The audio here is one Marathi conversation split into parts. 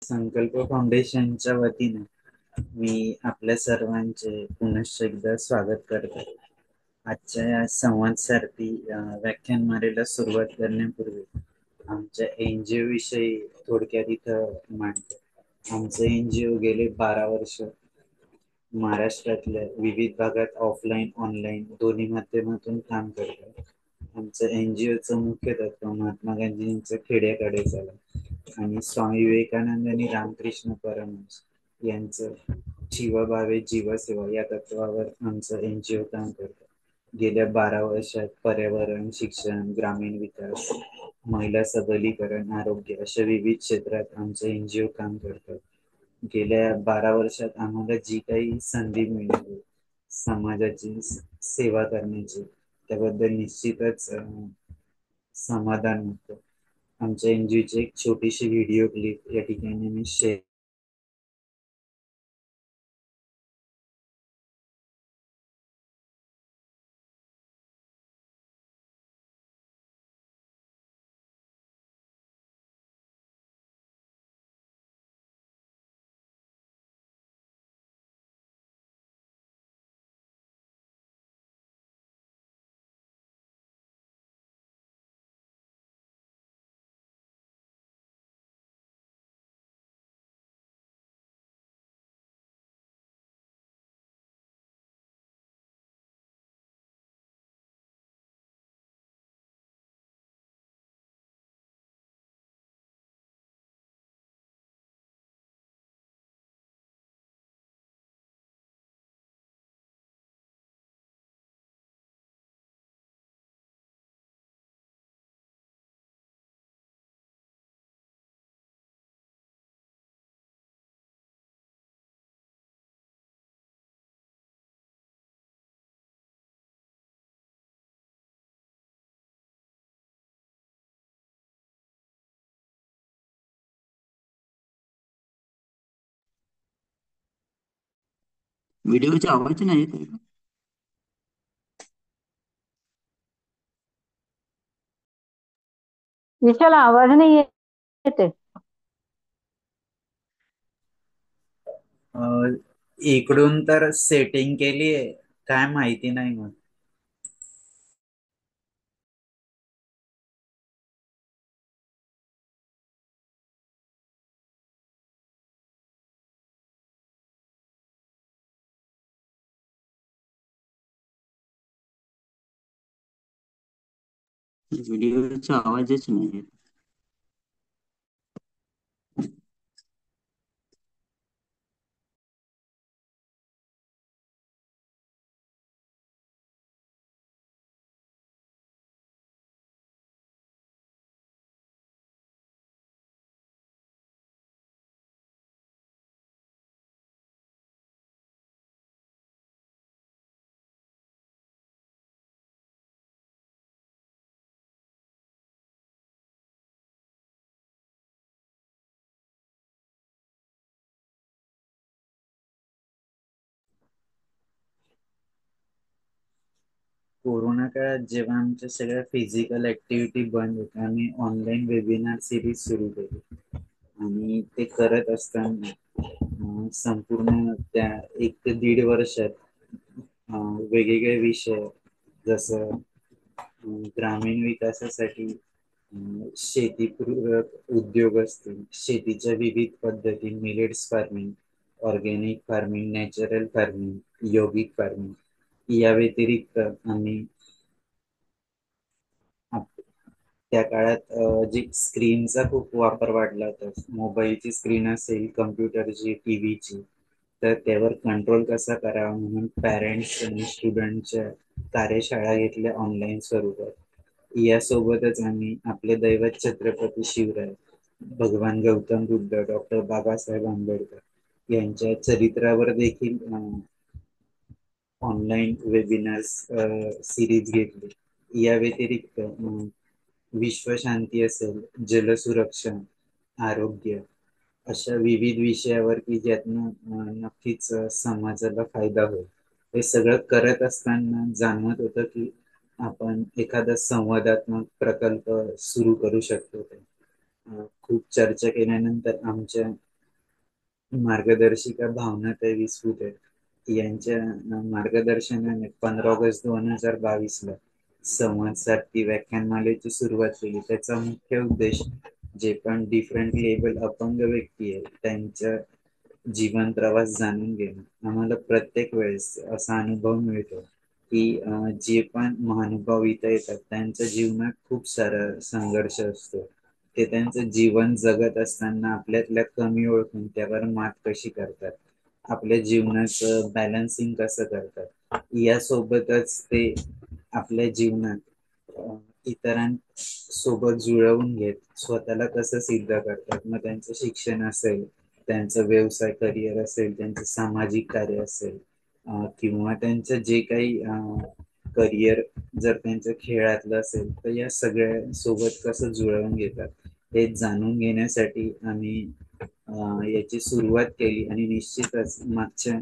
संकल्प फाउंडेशनच्या वतीने मी आपल्या सर्वांचे पुनश्च एकदा स्वागत करतो. आजच्या या संवाद सारखी व्याख्यानमालेला सुरुवात करण्यापूर्वी आमच्या एनजीओ विषयी थोडक्यात इथं मांडतो. आमचं एनजीओ गेले 12 वर्ष महाराष्ट्रातल्या विविध भागात ऑफलाईन ऑनलाईन दोन्ही माध्यमातून काम करतात. आमचं एनजीओचं मुख्य तत्व महात्मा गांधींचं खेड्याकडे चाला आणि स्वामी विवेकानंद आणि रामकृष्ण परमहंस यांचं जीवभावे जीवसेवा या तत्वावर आमचं एनजीओ काम करतं. गेल्या 12 वर्षात पर्यावरण, शिक्षण, ग्रामीण विकास, महिला सबलीकरण, आरोग्य अशा विविध क्षेत्रात आमचं एनजीओ काम करतं. गेल्या 12 वर्षात आम्हाला जी काही संधी मिळाली समाजाची सेवा करण्याची, त्याबद्दल निश्चितच समाधान होतं. आमच्या एनजीओची एक छोटीशी व्हिडिओ क्लिप या ठिकाणी मी शेअर. व्हिडिओचा आवाज नाही येत आहे का? विशाल आवाज नाही येते. इकडून तर सेटिंग केली आहे, काय माहिती नाही मग. व्हिडिओचा आवाजच नाही येत. कोरोना काळात जेव्हा आमच्या सगळ्या फिजिकल ऍक्टिव्हिटी बंद होत्या, आम्ही ऑनलाईन वेबिनार सिरीज सुरू केली आणि ते करत असताना संपूर्ण त्या 1 ते 1.5 वर्षात वेगवेगळे विषय जसं ग्रामीण विकासासाठी शेतीपूरक उद्योग असतील, शेतीच्या विविध पद्धती, millets farming, organic farming, natural farming, यौगिक फार्मिंग या व्यतिरिक्त आम्ही त्या काळात जी स्क्रीनचा खूप वापर वाढला होता, मोबाईलची स्क्रीन असेल, कम्प्युटरची, टीव्हीची, तर त्यावर कंट्रोल कसा करावा म्हणून पॅरेंट्स आणि स्टुडंटच्या कार्यशाळा घेतल्या ऑनलाईन स्वरूपात. यासोबतच आम्ही आपले दैवत छत्रपती शिवराय, भगवान गौतम बुद्ध, डॉक्टर बाबासाहेब आंबेडकर यांच्या चरित्रावर देखील ऑनलाईन वेबिनार्स सिरीज घेतली. या व्यतिरिक्त विश्वशांती असेल, जलसुरक्षा, आरोग्य अशा विविध विषयावर की ज्यातनं नक्कीच समाजाला फायदा होईल. हे सगळं करत असताना जाणवत होतं की आपण एखादा संवादात्मक प्रकल्प सुरू करू शकतो. खूप चर्चा केल्यानंतर आमच्या मार्गदर्शिका भावनाताई विसपुते यांच्या मार्गदर्शनाने 15 ऑगस्ट 2022 ला संवाद सारथी व्याख्यानमालेची सुरुवात केली. त्याचा मुख्य उद्देश जे पण डिफरंट लेबल अपंग व्यक्ती आहे त्यांच्या जीवन प्रवास जाणून घेणं. आम्हाला प्रत्येक वेळेस असा अनुभव मिळतो की जे पण महानुभाव इथं येतात त्यांच्या जीवनात खूप सारा संघर्ष असतो. ते त्यांचं जीवन जगत असताना आपल्यातल्या कमी ओळखून त्यावर मात कशी करतात, आपल्या जीवनाचं बॅलन्सिंग कसं करतात, यासोबतच ते आपल्या जीवनात इतरांसोबत जुळवून घेत स्वतःला कसं सिद्ध करतात. मग त्यांचं शिक्षण असेल, त्यांचं व्यवसाय करिअर असेल, त्यांचं सामाजिक कार्य असेल, किंवा त्यांचं जे काही करिअर जर त्यांचं खेळातलं असेल तर या सगळ्या सोबत कसं जुळवून घेतात हे जाणून घेण्यासाठी आम्ही याची सुरुवात केली. आणि निश्चितच मागच्या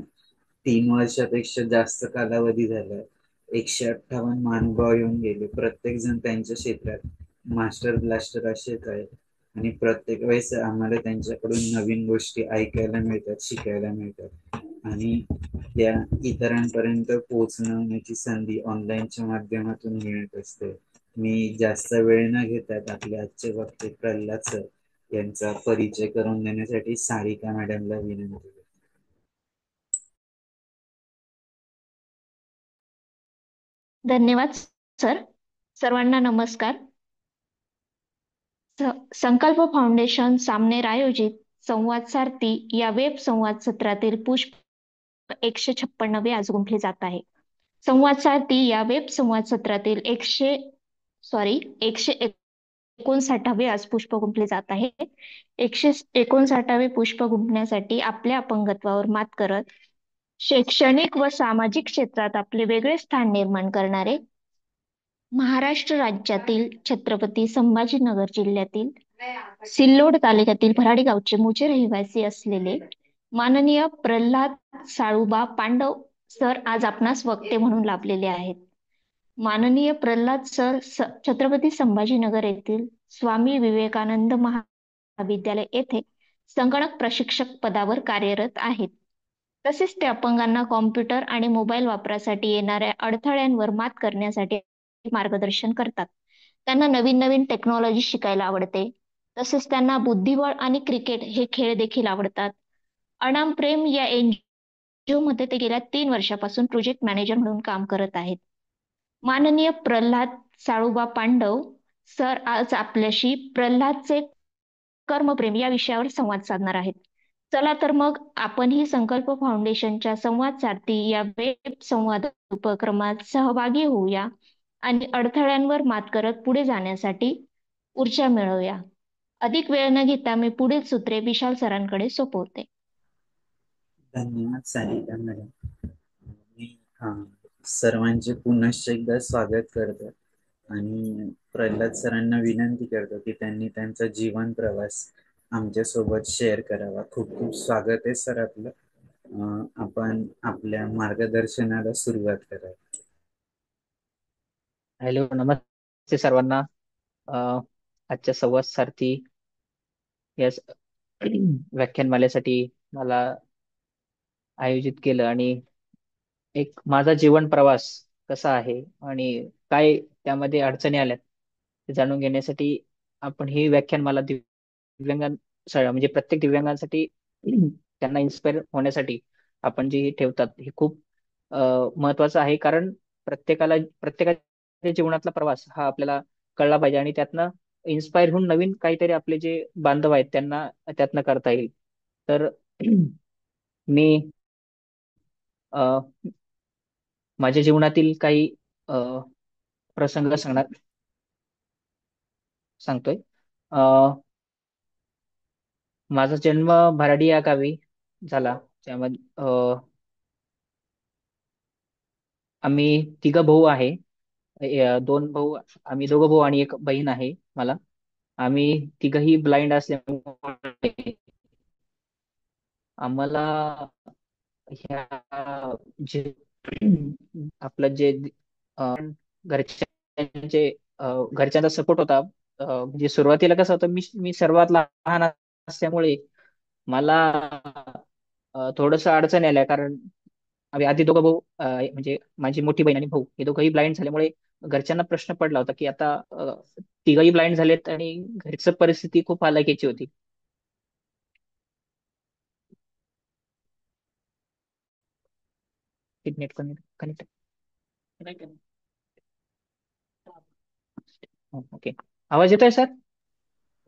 3 वर्षापेक्षा जास्त कालावधी झाला, 158 महानुभाव येऊन गेले. प्रत्येक जण त्यांच्या क्षेत्रात मास्टर ब्लास्टर असेच आहे आणि प्रत्येक वेळेस आम्हाला त्यांच्याकडून नवीन गोष्टी ऐकायला मिळतात, शिकायला मिळतात आणि त्या इतरांपर्यंत पोहोचण्याची संधी ऑनलाईनच्या माध्यमातून मिळत असते. मी जास्त वेळ न घेतात आपले आजचे वक्ते प्रल्हाद सर यांचा परिचय करून देण्यासाठी सारिका मॅडमला विनंती. धन्यवाद सर. सर्वांना नमस्कार. संकल्प फाउंडेशन सामनेर आयोजित संवाद सारथी या वेब संवाद सत्रातील पुष्प 156वे आज गुंफले जात आहे. संवाद सारथी या वेब संवाद सत्रातील 159वे आज पुष्प गुंफले जात आहे. 159वे पुष्प गुंफण्यासाठी आपल्या अपंगत्वावर मात करत शैक्षणिक व सामाजिक क्षेत्रात आपले वेगळे स्थान निर्माण करणारे महाराष्ट्र राज्यातील छत्रपती संभाजीनगर जिल्ह्यातील सिल्लोड तालुक्यातील भराडी गावचे मूळचे रहिवासी असलेले माननीय प्रल्हाद साळुबा पांडव सर आज आपणास वक्ते म्हणून लाभलेले आहेत. माननीय प्रल्हाद सर छत्रपती संभाजीनगर येथील स्वामी विवेकानंद महाविद्यालय येथे संगणक प्रशिक्षक पदावर कार्यरत आहेत. तसेच ते अपंगांना कॉम्प्युटर आणि मोबाईल वापरासाठी येणाऱ्या अडथळ्यांवर मात करण्यासाठी मार्गदर्शन करतात. त्यांना नवीन नवीन टेक्नॉलॉजी शिकायला आवडते. तसेच त्यांना बुद्धिबळ आणि क्रिकेट हे खेळ देखील आवडतात. अनाम प्रेम या एनजीओ मध्ये ते गेल्या 3 वर्षापासून प्रोजेक्ट मॅनेजर म्हणून काम करत आहेत. माननीय प्रल्हाद साळुबा पांडव सर आज आपल्याशी प्रल्हादचे कर्मप्रेम या विषयावर संवाद साधणार आहेत. चला तर मग आपणही संकल्प फाउंडेशनच्या संवाद सारथी या वेब संवाद उपक्रमात सहभागी होऊया आणि अडथळ्यांवर मात करत पुढे जाण्यासाठी ऊर्जा मिळवूया. अधिक वेळ न घेता मी पुढील सूत्रे विशाल सरांकडे सोपवते. धन्यवाद सारिका मॅडम. मी सर्वांचे पुनश्च एकदा स्वागत करतो आणि प्रल्हाद सरांना विनंती करतो की त्यांनी त्यांचा जीवन प्रवास आमच्यासोबत शेअर करावा. खूप खूप स्वागत आहे सर आपलं. आपण आपल्या मार्गदर्शनाला सुरुवात करा. हॅलो, नमस्ते सर्वांना. आजच्या संवाद सारथी या व्याख्यानमालेसाठी मला आयोजित केलं आणि एक माझा जीवन प्रवास कसा आहे आणि काय त्यामध्ये अडचणी आल्यात ते जाणून घेण्यासाठी आपण ही व्याख्यानमाला म्हणजे प्रत्येक दिव्यांगांसाठी त्यांना इन्स्पायर होण्यासाठी आपण जी ठेवतात हे खूप महत्वाचं आहे. कारण प्रत्येकाच्या जीवनातला प्रवास हा आपल्याला कळला पाहिजे आणि त्यातनं इन्स्पायर होऊन नवीन काहीतरी आपले जे बांधव आहेत त्यांना त्यातनं करता येईल. तर मी माझ्या जीवनातील काही प्रसंग सांगतोय. माझा जन्म भराडी या गावी झाला. त्यामध्ये आम्ही 3 भाऊ आहे. 2 भाऊ, आम्ही 2 भाऊ आणि 1 बहीण आहे मला. आम्ही 3ही ब्लाइंड असल्यामुळे आम्हाला ह्या जे आपलं जे घरच्यांचे घरच्यांचा सपोर्ट होता. म्हणजे सुरुवातीला कसं होतं, मी सर्वात लहान असल्यामुळे मला थोडस अडचण आल्या, कारण आम्ही आधी दोघं भाऊ, म्हणजे माझी मोठी बहीण आणि भाऊ हे दोघंही ब्लाइंड झाल्यामुळे घरच्यांना प्रश्न पडला होता की आता तिघही ब्लाइंड झालेत आणि घरचं परिस्थिती खूप हालाकीची होती. Net connect. ओके. आवाज येतोय सर?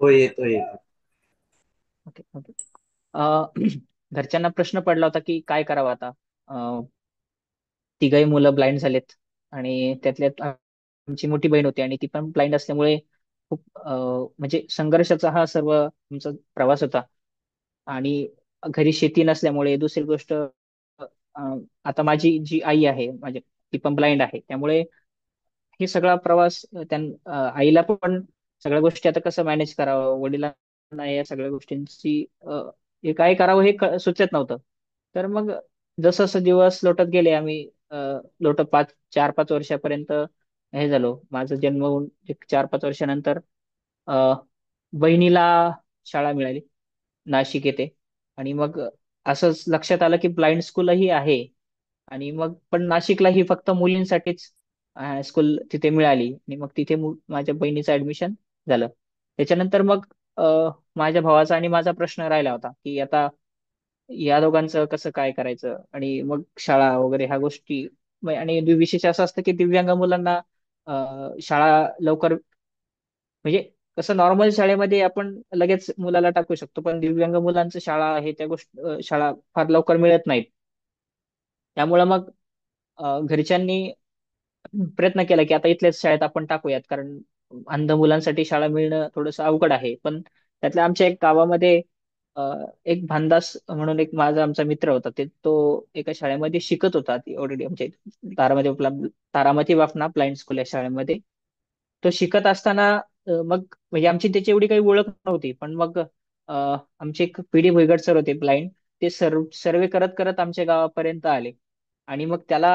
हो, येतो येतो. Okay okay. अ, घरच्यांना प्रश्न पडला होता की काय करावं आता. तिघही मुलं ब्लाइंड झालेत आणि त्यातल्यात आमची मोठी बहीण होती आणि ती पण ब्लाइंड असल्यामुळे खूप म्हणजे संघर्षाचा हा सर्व आमचा प्रवास होता. आणि घरी शेती नसल्यामुळे दुसरी गोष्ट, आता माझी जी आई आहे माझी, ती पण ब्लाइंड आहे. त्यामुळे हे सगळा प्रवास आईला पण सगळ्या गोष्टी आता कसं मॅनेज करावं, वडिलांना या सगळ्या गोष्टींची हे काय करावं हे सुचत नव्हतं. तर मग जसं जसं दिवस लोटत गेले, आम्ही लोटत 4-5 वर्षापर्यंत हे झालो. माझा जन्म होऊन एक 4-5 वर्षानंतर अ, बहिणीला शाळा मिळाली, नाशिक येथे. आणि मग असंच लक्षात आलं की ब्लाइंड स्कूलही आहे. आणि मग पण नाशिकला ही फक्त मुलींसाठीच स्कूल तिथे मिळाली आणि मग तिथे माझ्या बहिणीचं ऍडमिशन झालं. त्याच्यानंतर मग अ, माझ्या भावाचा आणि माझा प्रश्न राहिला होता की आता या दोघांचं कसं काय करायचं, आणि मग शाळा वगैरे ह्या गोष्टी. आणि विशेष असं असतं की दिव्यांग मुलांना शाळा लवकर, म्हणजे कसं नॉर्मल शाळेमध्ये आपण लगेच मुलाला टाकू शकतो, पण दिव्यांग मुलांचं शाळा आहे त्या शाळा फार लवकर मिळत नाहीत. त्यामुळे मग घरच्यांनी प्रयत्न केला की आता इथल्याच शाळेत आपण टाकूयात, कारण अंध मुलांसाठी शाळा मिळणं थोडंसं अवघड आहे. पण त्यातल्या आमच्या एक गावामध्ये अ, एक भानदास म्हणून एक आमचा मित्र होता, तो एका शाळेमध्ये शिकत होता. ऑलरेडी म्हणजे तारामती वाफना ब्लाइंड स्कूल या शाळेमध्ये तो शिकत असताना मग म्हणजे आमची त्याची एवढी काही ओळख नव्हती. पण मग आमचे एक पीडी भुईगड सर होते ब्लाइंड, ते सर्वे करत करत आमच्या गावापर्यंत आले. आणि मग त्याला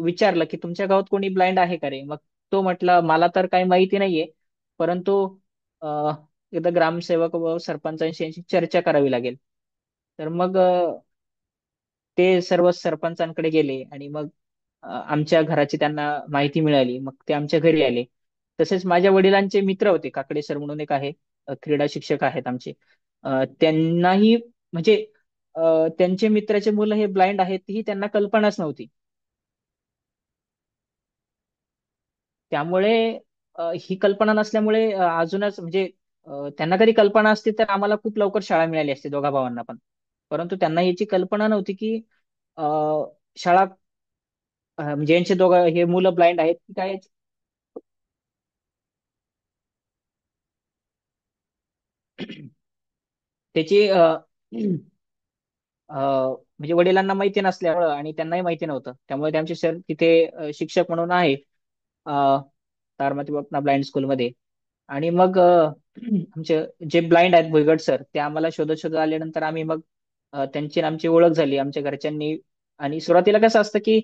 विचारलं की तुमच्या गावात कोणी ब्लाइंड आहे का रे. मग तो म्हटला मला तर काही माहिती नाहीये, परंतु अ, एकदा ग्रामसेवक व सरपंचांशी यांची चर्चा करावी लागेल. तर मग ते सर्व सरपंचांकडे गेले आणि मग आमच्या घराची त्यांना माहिती मिळाली. मग ते आमच्या घरी आले. तसेच माझ्या वडिलांचे मित्र होते, काकडे सर म्हणून एक आहे, क्रीडा शिक्षक आहेत आमचे. त्यांनाही म्हणजे त्यांचे मित्राचे मुलं हे ब्लाइंड आहेत ही त्यांना कल्पनाच नव्हती. त्यामुळे ही कल्पना नसल्यामुळे अजूनच म्हणजे त्यांना कधी कल्पना असती तर आम्हाला खूप लवकर शाळा मिळाली असती दोघा भावांना पण. परंतु त्यांना याची कल्पना नव्हती की अ, शाळा म्हणजे यांचे दोघं हे मुलं ब्लाइंड आहेत की काय. त्याची म्हणजे वडिलांना माहिती नसल्यामुळं आणि त्यांनाही माहिती नव्हतं, त्यामुळे ते आमचे सर तिथे शिक्षक म्हणून आहेत तारमती बापना ब्लाइंड स्कूलमध्ये. आणि मग आमचे जे ब्लाइंड आहेत भुईगड सर, ते आम्हाला शोधत शोधत आल्यानंतर आम्ही मग त्यांची आणि आमची ओळख झाली आमच्या घरच्यांनी. आणि सुरुवातीला कसं असतं की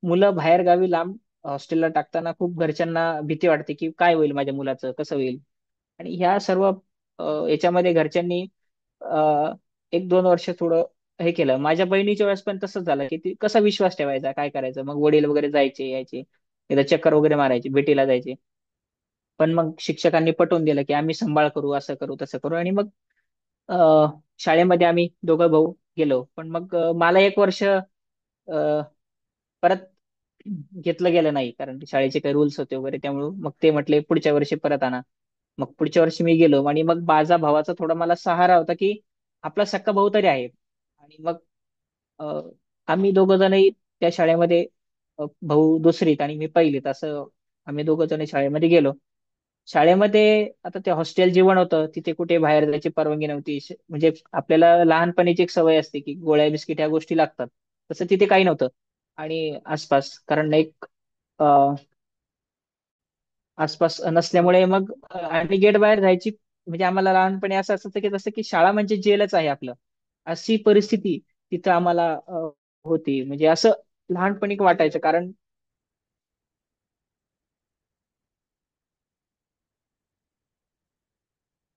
मुलं बाहेर गावी लांब हॉस्टेलला टाकताना खूप घरच्यांना भीती वाटते की काय होईल माझ्या मुलाचं, कसं होईल. आणि ह्या सर्व याच्यामध्ये घरच्यांनी अ, 1-2 वर्ष थोडं हे केलं. माझ्या बहिणीच्या वेळेस पण तसंच झालं की ती कसा विश्वास ठेवायचा, काय करायचं. मग वडील वगैरे जायचे यायचे, एकदा चक्कर वगैरे मारायचे, भेटीला जायचे. पण मग शिक्षकांनी पटवून दिलं की आम्ही सांभाळ करू, असं करू तसं करू. आणि मग अ, शाळेमध्ये आम्ही दोघं भाऊ गेलो. पण मग मला 1 वर्ष परत घेतलं गेलं नाही, कारण शाळेचे काही रूल्स होते वगैरे. त्यामुळे मग ते म्हटले पुढच्या वर्षी परत आणा. मग पुढच्या वर्षी मी गेलो आणि मग माझा भावाचा थोडा मला सहारा होता की आपला सक्का भाऊ तरी आहे. आणि मग अ, आम्ही दोघं जणही त्या शाळेमध्ये, भाऊ दुसरीत आणि मी पहिलीत, असं आम्ही दोघं जण शाळेमध्ये गेलो. शाळेमध्ये आता ते हॉस्टेल जीवन होतं, तिथे कुठे बाहेर जायची परवानगी नव्हती. म्हणजे आपल्याला लहानपणीची एक सवय असते की गोळ्या बिस्किट ह्या गोष्टी लागतात, तसं तिथे काही नव्हतं. आणि आसपास कारण एक अ, आसपास नसल्यामुळे मग आणि गेट बाहेर जायची म्हणजे आम्हाला लहानपणी असं असायचं की जसं की शाळा म्हणजे जेलच आहे आपलं, अशी परिस्थिती तिथं आम्हाला होती. म्हणजे असं लहानपणी वाटायचं, कारण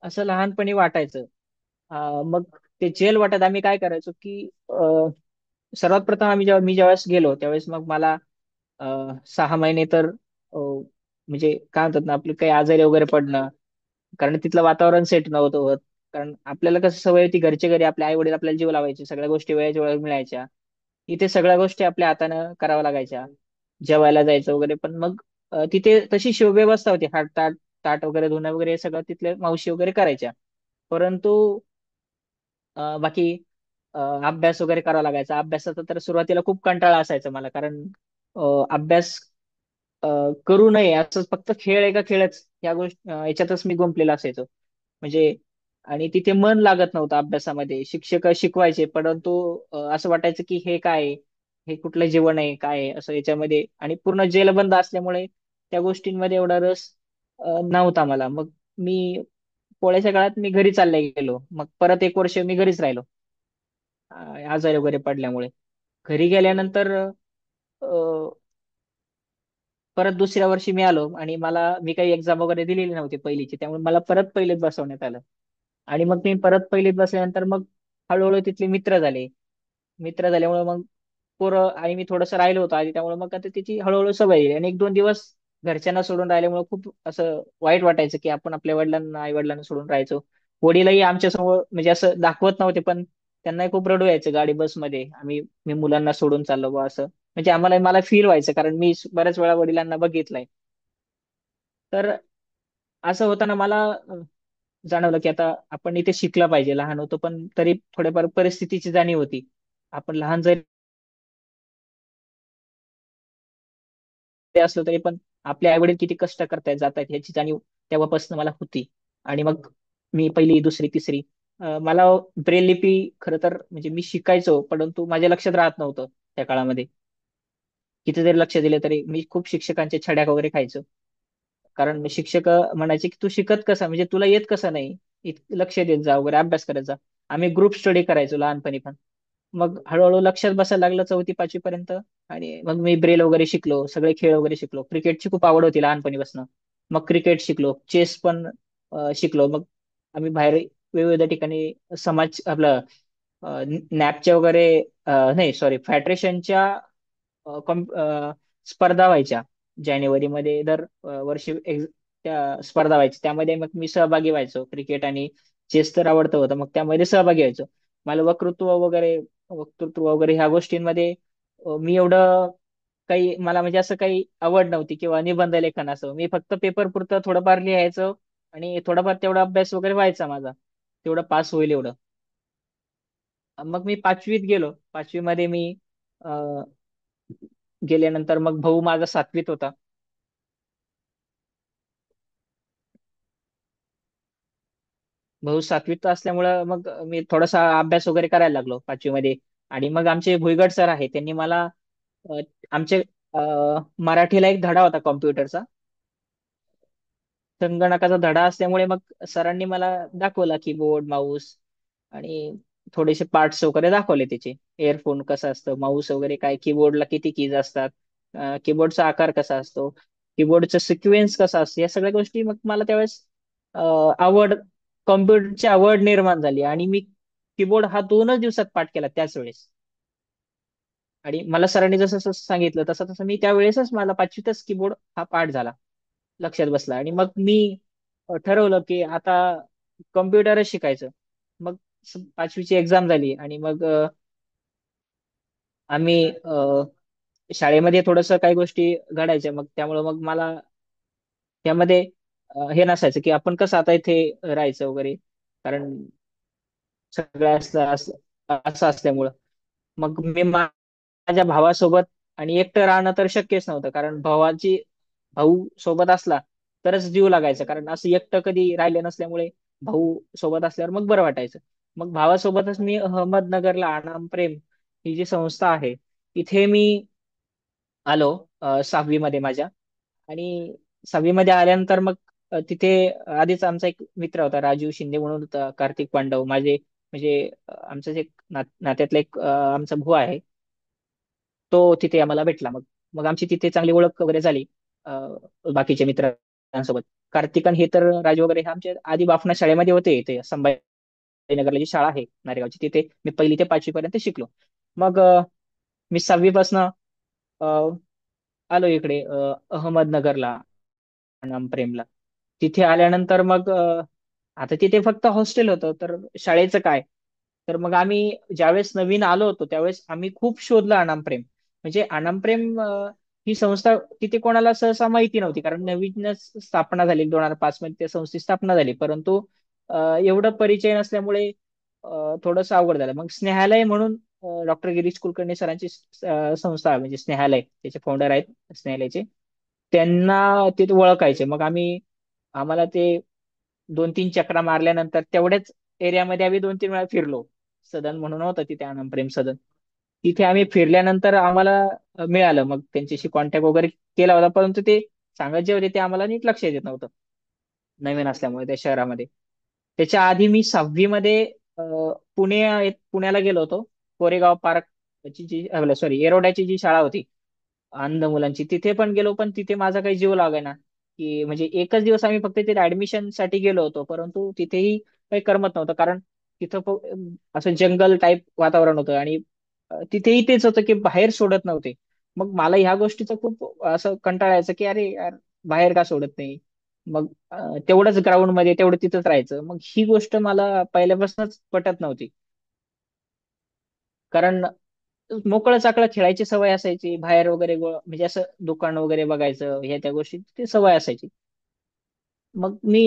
असं लहानपणी वाटायचं. मग ते जेल वाटत आम्ही काय करायचो की सर्वात प्रथम मी ज्यावेळेस गेलो त्यावेळेस मग मला 6 महिने तर म्हणजे काय म्हणतात ना आपलं काही आजारी वगैरे पडणं, कारण तिथलं वातावरण सेट नव्हतं होत. कारण आपल्याला कसं सवय होती घरच्या घरी आपले आई वडील आपल्याला जीव लावायचे, सगळ्या गोष्टी वेळेच्या वेळ मिळायच्या. इथे सगळ्या गोष्टी आपल्या हातानं कराव्या लागायच्या, जेवायला जायचं वगैरे. पण मग तिथे तशी व्यवस्था होती, हात ताट ताट वगैरे धुणं वगैरे हे सगळं तिथले मावशी वगैरे करायच्या. परंतु बाकी अभ्यास वगैरे करावा लागायचा. अभ्यासाचा तर सुरुवातीला खूप कंटाळा असायचा मला, कारण अभ्यास अ, करू नये असं फक्त खेळ आहे का खेळच या गोष्टी याच्यातच मी गुंतलेला असायचो. म्हणजे आणि तिथे मन लागत नव्हतं अभ्यासामध्ये. शिक्षक शिकवायचे परंतु असं वाटायचं की हे काय आहे? हे कुठलं जीवन आहे काय आहे असं याच्यामध्ये. आणि पूर्ण जेलबंद असल्यामुळे त्या गोष्टींमध्ये एवढा रस नव्हता मला. मग मी पोळ्याच्या काळात मी घरी चालले गेलो. मग परत 1 वर्ष मी घरीच राहिलो आजारी वगैरे पडल्यामुळे. घरी गेल्यानंतर अ, परत दुसऱ्या वर्षी मी आलो आणि मी काही एक्झाम वगैरे दिलेली नव्हती पहिलीची, त्यामुळे मला परत पहिलीत बसवण्यात आलं. आणि मग मी परत पहिलीत बसल्यानंतर मग हळूहळू तिथले मित्र झाले. मित्र झाल्यामुळे मग पोरं आणि मी थोडंसं राहिलो होतो आधी, त्यामुळे मग आता त्याची हळूहळू सवय झाली. आणि 1-2 दिवस घरच्यांना सोडून राहिल्यामुळे खूप असं वाईट वाटायचं की आपण आपल्या वडिलांना आई वडिलांना सोडून राहायचो. वडीलही आमच्या समोर म्हणजे असं दाखवत नव्हते, पण त्यांनाही खूप रडू यायचं गाडी बसमध्ये मी मुलांना सोडून चाललो बा असं. म्हणजे मला फील व्हायचं, कारण मी बऱ्याच वेळा वडिलांना बघितलंय. तर असं होताना मला जाणवलं की आता आपण इथे शिकलं पाहिजे. लहान होतो पण तरी थोड्याफार परिस्थितीची जाणीव होती. आपण लहान जरी असलो तरी पण आपले आई वडील किती कष्ट करतायत जातायत ह्याची जाणीव तेव्हापासून मला होती. आणि मग मी पहिली दुसरी तिसरी मला ब्रेल लिपी खरं तर म्हणजे मी शिकायचो परंतु माझ्या लक्षात राहत नव्हतं त्या काळामध्ये. किती जरी लक्ष दिले तरी मी खूप शिक्षकांच्या छड्या वगैरे खायचो. कारण शिक्षक म्हणायचे की तू शिकत कसं, म्हणजे तुला येत कसं नाही, लक्ष देत जा वगैरे अभ्यास करत जा. आम्ही ग्रुप स्टडी करायचो लहानपणी पण. मग हळूहळू लक्षात बसायला लागलं 4थी 5वी पर्यंत. आणि मग मी ब्रेल वगैरे शिकलो, सगळे खेळ वगैरे शिकलो. क्रिकेटची खूप आवड होती लहानपणीपासून. मग क्रिकेट शिकलो, चेस पण शिकलो. मग आम्ही बाहेर विविध ठिकाणी समाज आपलं नॅपच्या वगैरे नाही सॉरी फेडरेशनच्या स्पर्धा व्हायच्या जानेवारीमध्ये दर वर्षी त्या स्पर्धा व्हायच्या. त्यामध्ये मग मी सहभागी व्हायचो. क्रिकेट आणि चेस तर आवडतं होतं, मग त्यामध्ये सहभागी व्हायचो. मला वक्तृत्व वगैरे ह्या गोष्टींमध्ये मी एवढं काही मला म्हणजे असं काही आवड नव्हती किंवा निबंध लेखन असं. मी फक्त पेपर पुरतं थोडंफार लिहायचो आणि थोडाफार तेवढा अभ्यास वगैरे व्हायचा माझा, तेवढं पास होईल एवढं. मग मी 5वीत गेलो. 5वी मध्ये मी अं, गेल्यानंतर मग भाऊ माझा 7वीत होता. भाऊ 7वीत असल्यामुळं मग मी थोडासा अभ्यास वगैरे करायला लागलो 5वी मध्ये. आणि मग आमचे भुईगड सर आहे त्यांनी मला अ, आमचे मराठीला एक धडा होता कॉम्प्युटरचा, संगणकाचा धडा असल्यामुळे मग सरांनी मला दाखवला कीबोर्ड माऊस आणि थोडेसे पार्ट्स वगैरे दाखवले त्याचे. एअरफोन कसं असतं, माऊस वगैरे काय, कीबोर्डला किती कीज असतात, कीबोर्डचा आकार कसा असतो, कीबोर्डचा सिक्वेन्स कसा असतो, या सगळ्या गोष्टी मग मला त्यावेळेस आवड कॉम्प्युटरची आवड निर्माण झाली. आणि मी कीबोर्ड हा 2च दिवसात पाठ केला त्याच वेळेस. आणि मला सरांनी जसं जसं सांगितलं तसं तसं मी त्यावेळेसच मला 5वीतच कीबोर्ड हा पाठ झाला, लक्षात बसला. आणि मग मी ठरवलं की आता कम्प्युटरच शिकायचं. मग 5वीची एक्झाम झाली आणि मग आम्ही शाळेमध्ये थोडंसं काही गोष्टी घडायच्या, मग त्यामुळे मग मला त्यामध्ये हे नसायचं की आपण कसं आता इथे राहायचं वगैरे, कारण सगळं असं असल्यामुळं. मग मी माझ्या भावासोबत, आणि एकटं राहणं तर शक्यच नव्हतं, कारण भाऊ सोबत असला तरच जीव लागायचा, कारण असं एकटं कधी राहिलं नसल्यामुळे भाऊ सोबत असल्यावर मग बरं वाटायचं. मग भावासोबतच मी अहमदनगरला आनाम प्रेम ही जी संस्था आहे तिथे मी आलो 6वी मध्ये माझ्या. आणि 6वी मध्ये आल्यानंतर मग तिथे आधीच आमचा एक मित्र होता राजू शिंदे म्हणून होता, कार्तिक पांडव माझे म्हणजे आमचं जे नात्यातला एक आमचा भाऊ आहे, तो तिथे आम्हाला भेटला. मग मग आमची तिथे चांगली ओळख वगैरे झाली बाकीच्या मित्रांसोबत. कार्तिकन हे तर राजू वगैरे हे आमचे आधी बाफना शाळेमध्ये होते इथे नगरला जी शाळा आहे नारेगावची, तिथे मी 1ली ते 5वी पर्यंत शिकलो. मग मी 6वी पासनं आलो इकडे अहमदनगरला, प्रेमला. तिथे आल्यानंतर मग आता तिथे फक्त हॉस्टेल होतं, तर शाळेचं काय. तर मग आम्ही ज्यावेळेस नवीन आलो होतो त्यावेळेस आम्ही खूप शोधलं अनामप्रेम. म्हणजे अनामप्रेम ही संस्था तिथे कोणाला सहसा माहिती नव्हती, कारण नवीनच स्थापना झाली 2005 मध्ये त्या संस्थेची स्थापना झाली. परंतु एवढं परिचय नसल्यामुळे थोडंसं अवघड झालं. मग स्नेहालय म्हणून डॉक्टर गिरीश कुलकर्णी सरांची संस्था, म्हणजे स्नेहालय, त्याचे फाउंडर आहेत स्नेहालयचे, त्यांना तिथे ओळखायचे. मग आम्हाला ते 2-3 चक्रा मारल्यानंतर तेवढ्याच एरियामध्ये आम्ही 2-3 वेळा फिरलो. सदन म्हणून होतं तिथे, प्रेम सदन. तिथे आम्ही फिरल्यानंतर आम्हाला मिळालं. मग त्यांच्याशी कॉन्टॅक्ट वगैरे केला होता, परंतु ते सांगत जे होते ते आम्हाला नीट लक्ष येत नव्हतं, नवीन असल्यामुळे त्या शहरामध्ये. त्याच्या आधी मी 6वी मध्ये पुण्याला गेलो होतो. कोरेगाव पार्क ची जी, सॉरी, एरोड्याची जी शाळा होती अंध मुलांची, तिथे पण गेलो. पण तिथे माझा काही जीव लागायना, की म्हणजे एकच दिवस आम्ही फक्त तिथे ऍडमिशन साठी गेलो होतो, परंतु तिथेही काही करमत नव्हतं. कारण तिथं असं जंगल टाईप वातावरण होतं, आणि तिथेही तेच होतं की बाहेर सोडत नव्हते. मग मला ह्या गोष्टीचं खूप असं कंटाळा यायचं की अरे यार, बाहेर का सोडत नाही. मग तेवढंच ग्राउंड मध्ये तेवढं तिथंच राहायचं. मग ही गोष्ट मला पहिल्यापासूनच पटत नव्हती. कारण मोकळं चाकळं खेळायची सवय असायची, बाहेर वगैरे म्हणजे असं दुकान वगैरे बघायचं, ह्या त्या गोष्टी ती सवय असायची. मग मी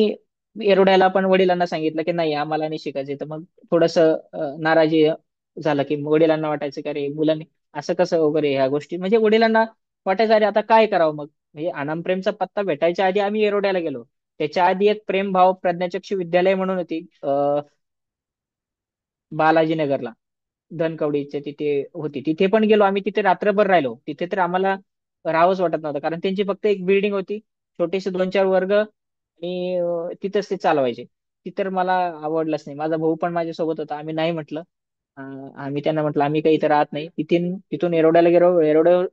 येरवड्याला पण वडिलांना सांगितलं की नाही, आम्हाला नाही शिकायचं. तर मग थोडस नाराजी झालं, की वडिलांना वाटायचं की अरे मुलांनी असं कसं वगैरे, ह्या गोष्टी म्हणजे वडिलांना वाटायचं अरे आता काय करावं. मग म्हणजे अनामप्रेमचा पत्ता भेटायच्या आधी आम्ही येरवड्याला गेलो. त्याच्या आधी एक प्रेमभाव प्रज्ञाचक्षू विद्यालय म्हणून होती बालाजीनगरला, धनकवडीच्या तिथे होती. तिथे पण गेलो आम्ही. तिथे रात्रभर राहिलो. तिथे तर आम्हाला राहावंच वाटत नव्हतं, कारण त्यांची फक्त एक बिल्डिंग होती, छोटेसे 2-4 वर्ग, आणि तिथंच ते चालवायचे. ती तर मला आवडलंच नाही. माझा भाऊ पण माझ्यासोबत होता. आम्ही नाही म्हटलं. आम्ही त्यांना म्हटलं आम्ही काही इथं राहत नाही. तिथून एरोड्याला गेलो.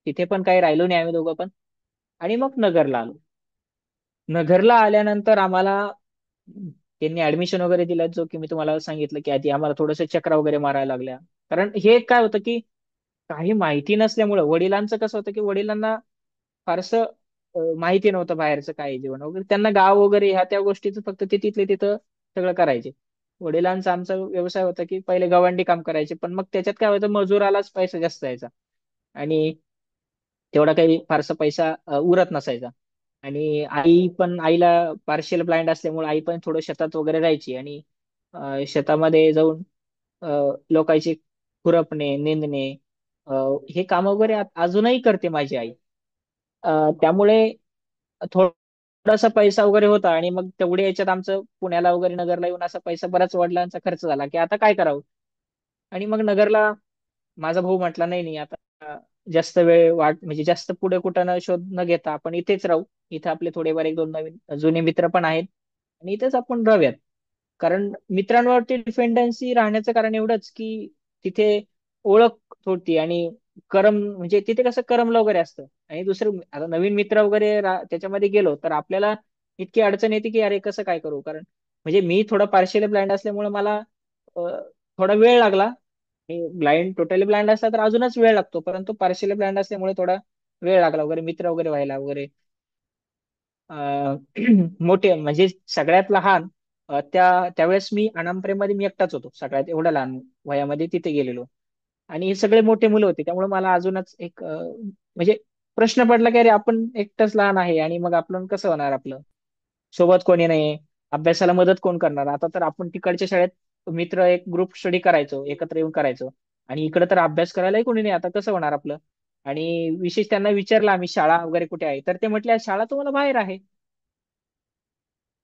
तिथे पण काही राहिलो नाही आम्ही दोघं पण. आणि मग नगरला आलो. नगरला आल्यानंतर आम्हाला त्यांनी ऍडमिशन वगैरे दिलं, जो की मी तुम्हाला सांगितलं की आधी आम्हाला थोडंसं चक्रा वगैरे मारायला लागल्या. कारण हे काय होतं की काही माहिती नसल्यामुळं, वडिलांचं कसं होतं की वडिलांना फारसं माहिती नव्हतं बाहेरचं काय आहे जीवन वगैरे. त्यांना गाव वगैरे ह्या त्या गोष्टीचं फक्त ते तिथले तिथं सगळं करायचे. वडिलांचा आमचा व्यवसाय होता की पहिले गव्हांडी काम करायचे, पण मग त्याच्यात काय व्हायचं, मजुरालाच पैसा जास्त यायचा, आणि तेवढा काही फारसा पैसा उरत नसायचा. आणि आईला पार्शियल ब्लाइंड असल्यामुळे आई पण थोडं शेतात वगैरे जायची, आणि शेतामध्ये जाऊन लोकांची खुरपणे, निंदणे, अ, हे काम वगैरे अजूनही करते माझी आई. त्यामुळे थोडासा पैसा वगैरे होता, आणि मग तेवढ्या याच्यात आमचं पुण्याला वगैरे नगरला येऊन असा पैसा बराच वडिलांचा खर्च झाला, की आता काय करावं. आणि मग नगरला माझा भाऊ म्हटला नाही नाही, आता जास्त वेळ म्हणजे जास्त पुढे कुठं शोध न घेता आपण इथेच राहू. इथं आपले थोडेफार 1-2 नवीन जुने मित्र पण आहेत, आणि इथेच आपण राहूयात. कारण मित्रांवरती डिपेंडन्सी राहण्याचं कारण एवढंच की तिथे ओळख होती, आणि म्हणजे तिथे कसं करमलं वगैरे असतं. आणि दुसरं आता नवीन मित्र वगैरे त्याच्यामध्ये गेलो तर आपल्याला इतकी अडचण येते की अरे कसं काय करू. कारण म्हणजे मी थोडा पार्शियल ब्लाइंड असल्यामुळे मला अ, थोडा वेळ लागला. टोटली ब्लाइंड असला तर अजूनच वेळ लागतो, परंतु पार्शियल ब्लाइंड असल्यामुळे थोडा वेळ लागला वगैरे, मित्र वगैरे व्हायला वगैरे. अं, मोठे म्हणजे सगळ्यात लहान त्यावेळेस मी अनामप्रेममध्ये मी एकटाच होतो, सगळ्यात एवढ्या लहान वयामध्ये तिथे गेलेलो. आणि हे सगळे मोठे मुलं होते, त्यामुळे मला अजूनच एक म्हणजे प्रश्न पडला की अरे आपण एकटंच लहान आहे, आणि मग आपलं कसं होणार, आपलं सोबत कोणी नाही, अभ्यासाला मदत कोण करणार. आता तर आपण तिकडच्या शाळेत मित्र एक ग्रुप स्टडी करायचो, एकत्र येऊन करायचो, आणि इकडे तर अभ्यास करायलाही कोणी नाही. आता कसं होणार आपलं. आणि विशेष त्यांना विचारलं आम्ही शाळा वगैरे कुठे आहे, तर ते म्हटले शाळा तुम्हाला बाहेर आहे.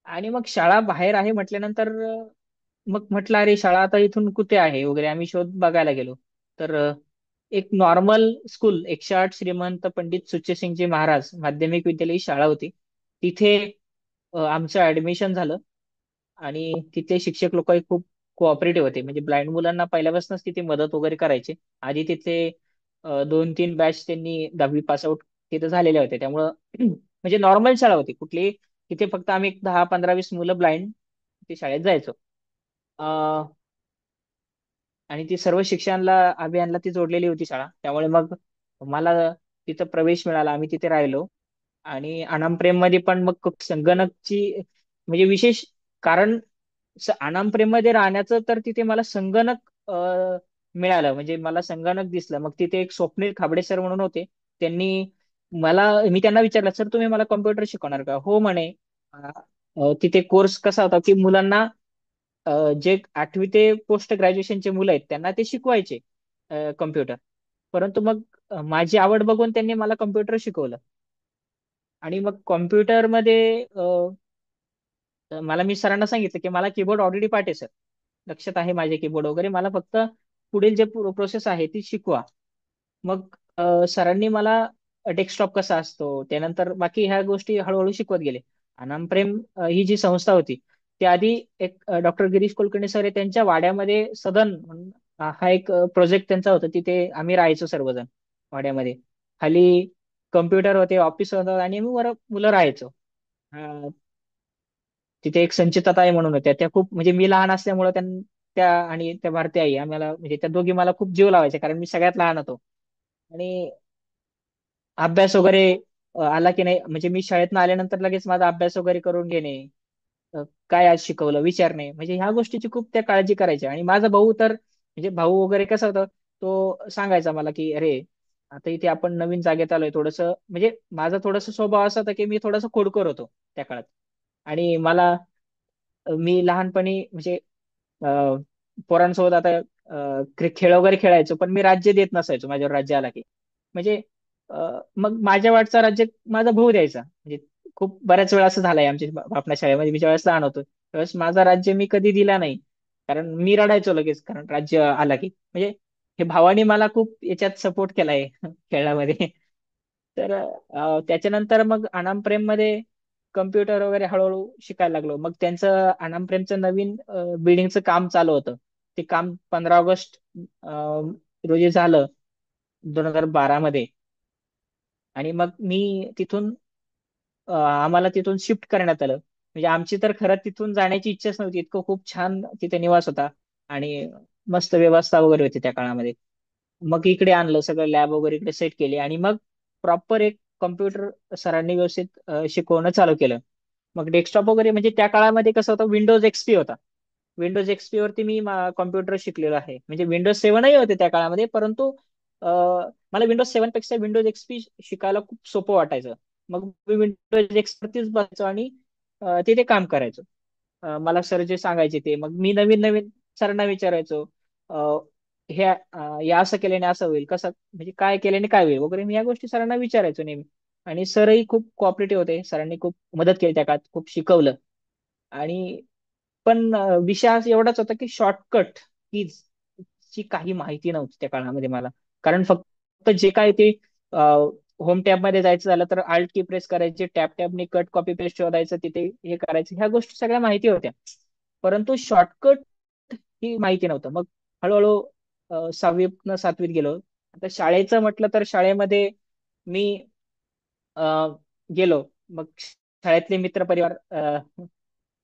आणि मग शाळा बाहेर आहे म्हटल्यानंतर मग म्हटलं अरे शाळा आता इथून कुठे आहे वगैरे, आम्ही शोध बघायला गेलो. तर एक नॉर्मल स्कूल 108 श्रीमंत पंडित सुचेसिंगजी महाराज माध्यमिक विद्यालय ही शाळा होती. तिथे आमचं ऍडमिशन झालं. आणि तिथे शिक्षक लोकही खूप कोऑपरेटिव्ह होते, म्हणजे ब्लाइंड मुलांना पहिल्यापासूनच तिथे मदत वगैरे करायचे. आधी तिथे 2-3 बॅच त्यांनी 10वी पास आउट तिथे झालेल्या होत्या, त्यामुळं म्हणजे नॉर्मल शाळा होती कुठली. तिथे फक्त आम्ही 10-15-20 मुलं ब्लाइंड ते शाळेत जायचो. आणि ती सर्व शिक्षणाला अभियानला ती जोडलेली होती शाळा. त्यामुळे मग मला तिथं प्रवेश मिळाला. आम्ही तिथे राहिलो. आणि अनाम प्रेम मध्ये पण मग संगणकची म्हणजे विशेष कारण अनाम प्रेम मध्ये राहण्याचं, तर तिथे मला संगणक मिळालं. म्हणजे मला संगणक दिसलं. मग तिथे एक स्वप्नील खाबडे सर म्हणून होते. त्यांनी मी त्यांना विचारलं, सर तुम्ही मला कॉम्प्युटर शिकवणार का? हो म्हणे. तिथे कोर्स कसा होता की मुलांना जे 8वी ते पोस्ट ग्रॅज्युएशनचे मुलं आहेत त्यांना ते शिकवायचे कम्प्युटर. परंतु मग माझी आवड बघून त्यांनी मला कम्प्युटर शिकवलं. आणि मग कॉम्प्युटरमध्ये मला मी सरांना सांगितलं की मला कीबोर्ड ऑलरेडी पाठ आहे सर, लक्षात आहे माझे कीबोर्ड वगैरे, मला फक्त पुढील जे प्रोसेस आहे ती शिकवा. मग सरांनी मला डेस्कटॉप कसा असतो, त्यानंतर बाकी ह्या गोष्टी हळूहळू शिकवत गेले. अनाम प्रेम ही जी संस्था होती ती आधी एक डॉक्टर गिरीश कुलकर्णी सर आहे त्यांच्या वाड्यामध्ये सदन म्हणून हा एक प्रोजेक्ट त्यांचा होता. तिथे आम्ही राहायचो सर्वजण वाड्यामध्ये. खाली कम्प्युटर होते, ऑफिस होतं आणि आम्ही वर मुलं राहायचो. अं, तिथे एक संचिताताई म्हणून होत्या. त्या खूप म्हणजे मी लहान असल्यामुळे त्या आणि त्या भारती आई आम्हाला म्हणजे त्या दोघी मला खूप जीव लावायच्या, कारण मी सगळ्यात लहान होतो. आणि अभ्यास वगैरे आला की नाही, म्हणजे मी शाळेतनं आल्यानंतर लगेच माझा अभ्यास वगैरे करून घेणे, काय आज शिकवलं विचारणे, म्हणजे ह्या गोष्टीची खूप त्या काळजी करायच्या. आणि माझा भाऊ तर म्हणजे भाऊ वगैरे कसं होतं, तो सांगायचा मला की अरे आता इथे आपण नवीन जागेत आलोय, थोडंसं म्हणजे माझा थोडासा स्वभाव असा होता की मी थोडासा खोडकर होतो त्या काळात. आणि मी लहानपणी म्हणजे पोरांसोबत आता खेळ वगैरे खेळायचो, पण मी राज्य देत नसायचो माझ्यावर राज्य आला की. म्हणजे मग माझ्या वाटचा राज्य माझा भाऊ द्यायचा. म्हणजे खूप बऱ्याच वेळा असं झालंय आमच्या आपल्या शाळेमध्ये, मी ज्यावेळेस लहान होतो त्यावेळेस माझा राज्य मी कधी दिला नाही, कारण मी रडायचो लगेच कारण राज्य आला की. म्हणजे हे भावाने मला खूप याच्यात सपोर्ट केलाय खेळामध्ये. तर त्याच्यानंतर मग अनाम प्रेम मध्ये कम्प्युटर वगैरे हळूहळू शिकायला लागलो. मग त्यांचं अनाम प्रेमचं नवीन बिल्डिंगचं काम चालू होतं. ते काम 15 ऑगस्ट रोजी झालं 2012 मध्ये. आणि मग आम्हाला तिथून शिफ्ट करण्यात आलं. म्हणजे आमची तर खरं तिथून जाण्याची इच्छाच नव्हती, इतकं खूप छान तिथे निवास होता आणि मस्त व्यवस्था वगैरे होती त्या काळामध्ये. मग इकडे आणलं, सगळं लॅब वगैरे इकडे सेट केली आणि मग प्रॉपर एक कम्प्युटर सरांनी व्यवस्थित शिकवणं चालू केलं. मग डेस्कटॉप वगैरे म्हणजे त्या काळामध्ये कसं होतं, विंडोज एक्सपी होता. विंडोज एक्सपी वरती मी कॉम्प्युटर शिकलेलो आहे. म्हणजे विंडोज 7ही होते त्या काळामध्ये, परंतु मला विंडोज 7 पेक्षा विंडोज एक्सपी शिकायला खूप सोपं वाटायचं. मग मी विंडोज एक्स वरतीच बसायचो आणि तिथे काम करायचो. मला सर जे सांगायचे ते मग मी नवीन नवीन सरांना विचारायचो. या असं केल्याने असं होईल कसं, म्हणजे काय केल्याने काय होईल वगैरे, मी या गोष्टी सरांना विचारायचो नेहमी. आणि सरही खूप कोऑपरेटिव्ह होते, सरांनी खूप मदत केली त्या काळात, खूप शिकवलं. आणि पण विषय आज एवढाच होता की शॉर्टकट कीज ची काही माहिती नव्हती त्या काळामध्ये मला. कारण फक्त जे काय ते होम टॅब मध्ये जायचं झालं तर आल्ट की प्रेस करायची, टॅबने कट कॉपी पेस्ट शोधायचं, तिथे हे करायचं, ह्या गोष्टी सगळ्या माहिती होत्या. परंतु शॉर्टकट ही माहिती नव्हतं. मग हळूहळू 6वी 7वीत गेलो. आता शाळेचं म्हटलं तर शाळेमध्ये मी अ, गेलो. मग शाळेतले मित्र परिवार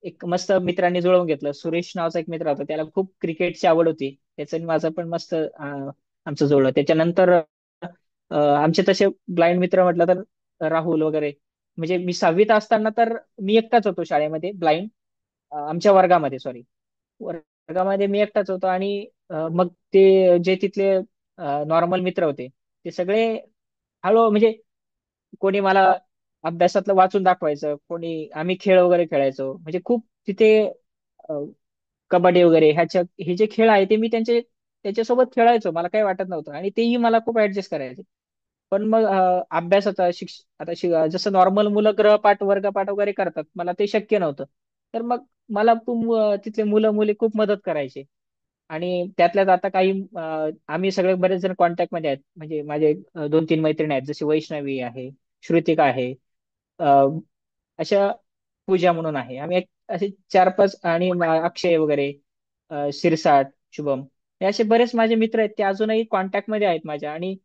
एक मस्त मित्रांनी जुळवून घेतलं. सुरेश नावाचा एक मित्र होता, त्याला खूप क्रिकेटची आवड होती. त्याचं आणि माझं पण मस्त आमचं जुळलं. त्याच्यानंतर आमचे तसे ब्लाइंड मित्र म्हटलं तर राहुल वगैरे. म्हणजे मी 6वीत असताना तर मी एकटाच होतो शाळेमध्ये ब्लाइंड, आमच्या वर्गामध्ये सॉरी, वर्गामध्ये मी एकटाच होतो. आणि मग ते जे तिथले नॉर्मल मित्र होते ते सगळे हळू म्हणजे कोणी मला अभ्यासातलं वाचून दाखवायचं, कोणी आम्ही खेळ वगैरे खेळायचो. म्हणजे खूप तिथे अ, कबड्डी वगैरे हे जे खेळ आहे ते मी त्याच्यासोबत खेळायचो, मला काही वाटत नव्हतं आणि तेही मला खूप ऍडजस्ट करायचे. पण मग अभ्यासाचा जसं नॉर्मल मुलं ग्रहपाठ वर्गपाठ वगैरे करतात, मला ते शक्य नव्हतं. तर मग मला तिथले मुलं मुली खूप मदत करायचे. आणि त्यातल्याच आता काही आम्ही सगळे बरेच जण कॉन्टॅक्ट मध्ये आहेत. म्हणजे माझे 2-3 मैत्रिणी आहेत, जशी वैष्णवी आहे, श्रुतिका आहे, अं, अशा पूजा म्हणून आहे. आम्ही असे 4-5 आणि अक्षय वगैरे, शिरसाट, शुभम, हे असे बरेच माझे मित्र आहेत, ते अजूनही कॉन्टॅक्ट मध्ये आहेत माझ्या. आणि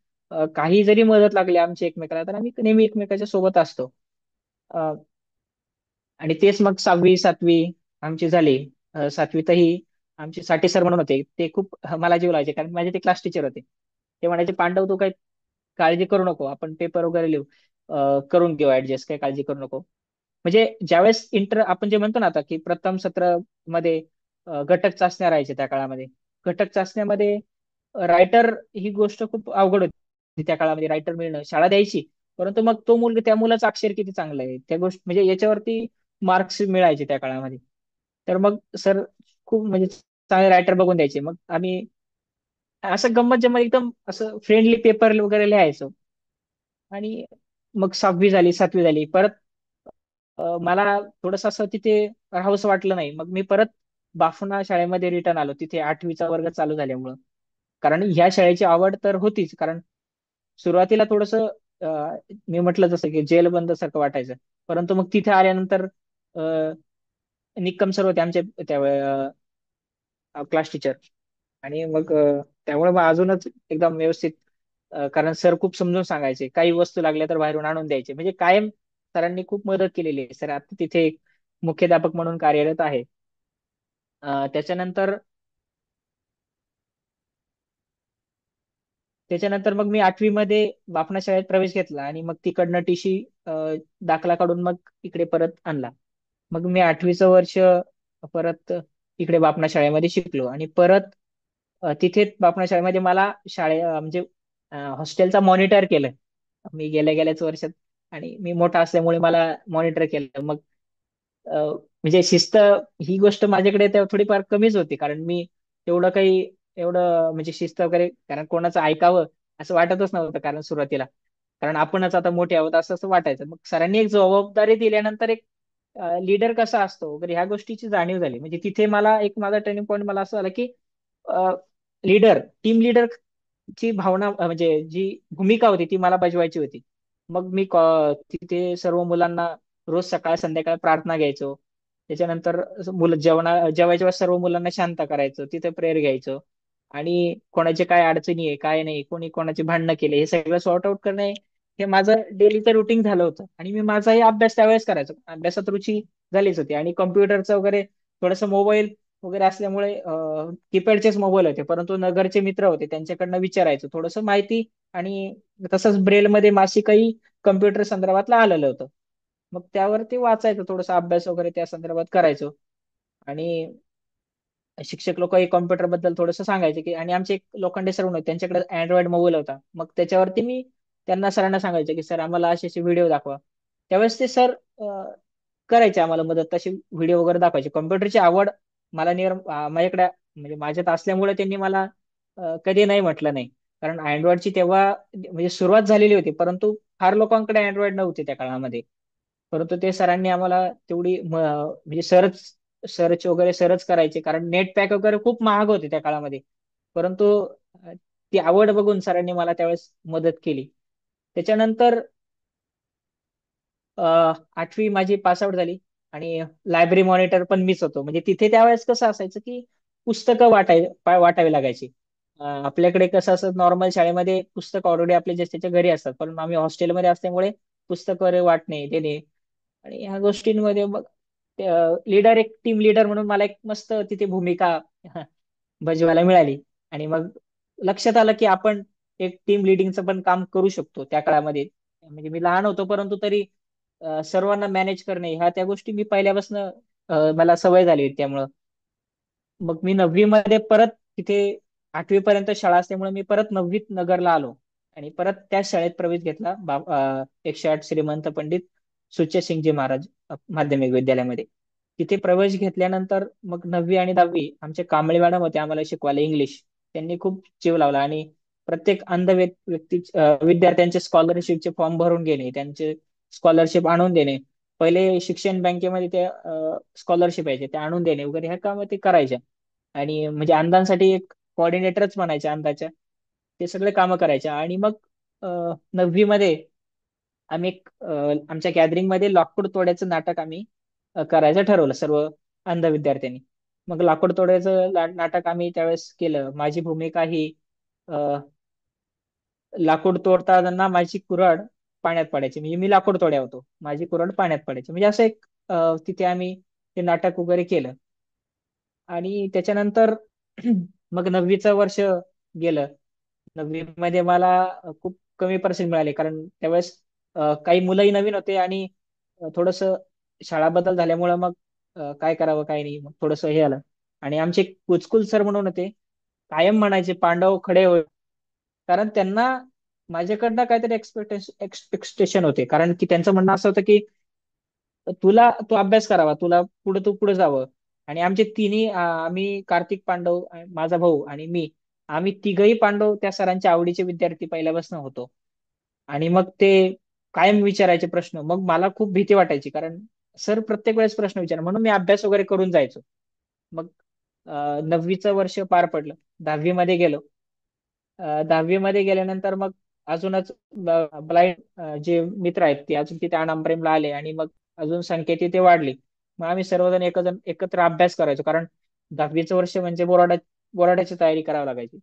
काही जरी मदत लागली आमची एकमेकाला तर आम्ही नेहमी एकमेकाच्या सोबत असतो. अ, आणि तेच मग 6वी 7वी आमची झाली. 7वीतही आमचे साठी सर म्हणून होते, ते खूप मला जीव लावायचे, कारण माझे ते क्लास टीचर होते. ते म्हणायचे, पांडव तू काही काळजी करू नको, आपण पेपर वगैरे लिहू, करून घेऊ ऍडजस्ट, काही काळजी करू नको. म्हणजे ज्यावेळेस आपण जे म्हणतो ना आता, की प्रथम सत्र मध्ये घटक चाचण्या राहायच्या त्या काळामध्ये. घटक चाचण्यामध्ये रायटर ही गोष्ट खूप अवघड होती त्या काळामध्ये, रायटर मिळणं. शाळा द्यायची, परंतु मग तो मुलगा, त्या मुलाचं अक्षर किती चांगलं आहे त्या गोष्टी, म्हणजे याच्यावरती मार्क्स मिळायचे त्या काळामध्ये. तर मग सर खूप म्हणजे चांगले रायटर बघून द्यायचे. मग आम्ही असं गंमत जम्मत एकदम असं फ्रेंडली पेपर वगैरे लिहायचो. आणि मग 6वी झाली, 7वी झाली, परत मला थोडस असं तिथे राहावंसं वाटलं नाही. मग मी परत बाफना शाळेमध्ये रिटर्न आलो, तिथे 8वीचा वर्ग चालू झाल्यामुळं. कारण ह्या शाळेची आवड तर होतीच, कारण सुरुवातीला थोडस मी म्हटलं जसं की जेलबंद सारखं वाटायचं. परंतु मग तिथे आल्यानंतर निक्कम सर होते आमचे त्यावेळे क्लास टीचर. आणि मग त्यामुळे मग अजूनच एकदम व्यवस्थित, कारण सर खूप समजून सांगायचे, काही वस्तू लागल्या तर बाहेरून आणून द्यायचे. म्हणजे कायम सरांनी खूप मदत केलेली आहे. सर आता तिथे एक मुख्याध्यापक म्हणून कार्यरत आहे. त्याच्यानंतर त्याच्यानंतर मग मी 8वी मध्ये बापना शाळेत प्रवेश घेतला, आणि मग तिकडनं टीशी दाखला काढून मग इकडे परत आणला. मग मी 8वीचं वर्ष परत इकडे बापना शाळेमध्ये शिकलो. आणि परत तिथे बापना शाळेमध्ये मला म्हणजे हॉस्टेलचा मॉनिटर केलं मी गेल्या गेल्याच वर्षात. आणि मी मोठा असल्यामुळे मला मॉनिटर केलं. मग म्हणजे शिस्त ही गोष्ट माझ्याकडे तेव्हा थोडीफार कमीच होती, कारण मी तेवढं काही एवढं म्हणजे शिस्त वगैरे, कारण कोणाचं ऐकावं असं वाटतच नव्हतं, कारण सुरुवातीला, कारण आपणच आता मोठे आहोत असं असं वाटायचं. मग सरांनी एक जबाबदारी दिल्यानंतर एक लीडर कसा असतो वगैरे ह्या गोष्टीची जाणीव झाली. म्हणजे तिथे मला एक माझा टर्निंग पॉईंट मला असं आलं की लीडर, टीम लीडर ची भावना, म्हणजे जी भूमिका होती ती मला बजवायची होती. मग मी तिथे सर्व मुलांना रोज सकाळ संध्याकाळ प्रार्थना घ्यायचो. त्याच्यानंतर मुलं जेवायच्या वेळेस सर्व मुलांना शांत करायचो, तिथे प्रेयर घ्यायचो. आणि कोणाचे काय अडचणी आहे, काय नाही, कोणी कोणाचे भांडणं केले, हे सगळं सॉर्ट आउट करणे हे माझं डेलीचं रुटीन झालं होतं. आणि मी माझाही अभ्यास त्यावेळेस करायचो, अभ्यासात रुची झालीच होती. आणि कम्प्युटरचं वगैरे थोडंसं मोबाईल वगैरे असल्यामुळे कीपॅडचेच मोबाईल होते, परंतु नगरचे मित्र होते, त्यांच्याकडनं विचारायचो थोडंसं माहिती. आणि तसंच ब्रेलमध्ये मासिकही कम्प्युटर संदर्भातलं आलेलं होतं. मग त्यावरती वाचायचं, थोडासा अभ्यास वगैरे त्या संदर्भात करायचो. आणि शिक्षक लोकही कॉम्प्युटर बद्दल थोडंसं सांगायचे की, आणि आमचे एक लोखंडे सर म्हणून होते, त्यांच्याकडे अँड्रॉइड मोबाईल होता. मग त्याच्यावरती मी त्यांना सरांना सांगायचे की सर आम्हाला असे असे व्हिडिओ दाखवा. त्यावेळेस ते सर करायचे आम्हाला मदत, तशी व्हिडिओ वगैरे दाखवायचे. कॉम्प्युटरची आवड मला माझ्याकडे म्हणजे माझ्यात असल्यामुळे त्यांनी मला कधी नाही म्हटलं नाही. कारण अँड्रॉइडची तेव्हा म्हणजे सुरुवात झालेली होती, परंतु फार लोकांकडे अँड्रॉइड नव्हते त्या काळामध्ये. परंतु ते सरांनी आम्हाला तेवढी म्हणजे सर्च वगैरे सरच करायचे, कारण नेट पॅक वगैरे खूप महाग होते त्या काळामध्ये. परंतु अ, ती आवड बघून सरांनी मला त्यावेळेस मदत केली. त्याच्यानंतर 8वी माझी पासआउट झाली. आणि लायब्ररी मॉनिटर पण मीच होतो. म्हणजे तिथे त्यावेळेस कसं असायचं की पुस्तकं वाटावी लागायची. आपल्याकडे कसं असं नॉर्मल शाळेमध्ये पुस्तक ऑलरेडी आपले ज्याच्या घरी असतात, पण आम्ही हॉस्टेलमध्ये असल्यामुळे पुस्तक वगैरे वाटणे देणे, आणि ह्या गोष्टींमध्ये मग लीडर, एक टीम लीडर म्हणून मला एक मस्त तिथे भूमिका बजवायला मिळाली. आणि मग लक्षात आलं की आपण एक टीम लिडिंगचं पण काम करू शकतो त्या काळामध्ये. म्हणजे मी लहान होतो, परंतु तरी सर्वांना मॅनेज करणे ह्या त्या गोष्टी मी पहिल्यापासून मला सवय झाली होती. त्यामुळं मग मी 9वी मध्ये परत तिथे, 8वी पर्यंत शाळा असल्यामुळे मी परत 9वीत नगरला आलो. आणि परत त्याच शाळेत प्रवेश घेतला, 108 श्रीमंत पंडित सुचसिंगजी महाराज माध्यमिक विद्यालयामध्ये. तिथे प्रवेश घेतल्यानंतर मग 9वी आणि 10वी आमचे कांबळे मॅडम होते आम्हाला शिकवायला इंग्लिश. त्यांनी खूप जीव लावला. आणि प्रत्येक विद्यार्थ्यांचे स्कॉलरशिपचे फॉर्म भरून घेणे, त्यांचे स्कॉलरशिप आणून देणे, पहिले शिक्षण बँकेमध्ये ते स्कॉलरशिप यायचे ते आणून देणे वगैरे, ह्या काम ते करायच्या. आणि म्हणजे अंधांसाठी एक कोऑर्डिनेटरच म्हणायचे अंधाच्या, ते सगळे कामं करायच्या. आणि मग 9वी मध्ये आम्ही आमच्या गॅदरिंग मध्ये लाकूड तोड्याचं नाटक आम्ही करायचं ठरवलं सर्व अंध विद्यार्थ्यांनी. मग लाकूड तोड्याचं नाटक आम्ही त्यावेळेस केलं. माझी भूमिका ही लाकूड तोडताना माझी कुऱ्हाड पाण्यात पडायची, म्हणजे मी लाकूड तोड्या होतो, माझी कुऱ्हाड पाण्यात पडायची. म्हणजे असं एक तिथे आम्ही ते नाटक वगैरे केलं. आणि त्याच्यानंतर मग 9वीचं वर्ष गेलं. 9वी मध्ये मला खूप कमी पर्सेंट मिळाले, कारण त्यावेळेस काही मुलंही नवीन होते आणि थोडस शाळा बदल झाल्यामुळं मग काय करावं काय नाही, मग थोडस हे आलं. आणि आमचे कुचकुल सर म्हणून होते, कायम म्हणायचे पांडव खडे होय. कारण त्यांना माझ्याकडनं काहीतरी एक्सपेक्टेशन होते, कारण की त्यांचं म्हणणं असं होतं की तुला तू अभ्यास करावा, तू पुढे जावं. आणि आमचे तिन्ही आम्ही कार्तिक पांडव, माझा भाऊ आणि मी, आम्ही तिघही पांडव त्या सरांच्या आवडीचे विद्यार्थी पहिल्यापासून होतो. आणि मग ते कायम विचारायचे प्रश्न, मग मला खूप भीती वाटायची, कारण सर प्रत्येक वेळेस प्रश्न विचार, म्हणून मी अभ्यास वगैरे करून जायचो. मग 9वीचं वर्ष पार पडलं. 10वी मध्ये गेलो. 10वी मध्ये गेल्यानंतर मग अजूनच ब्लाइंड जे मित्र आहेत ते अजून तिथे अनामप्रेमला आले, आणि मग अजून संख्या तिथे वाढली. मग आम्ही सर्वजण एकत्र अभ्यास करायचो, कारण 10वीचं वर्ष म्हणजे बोराडाची तयारी करावी लागायची.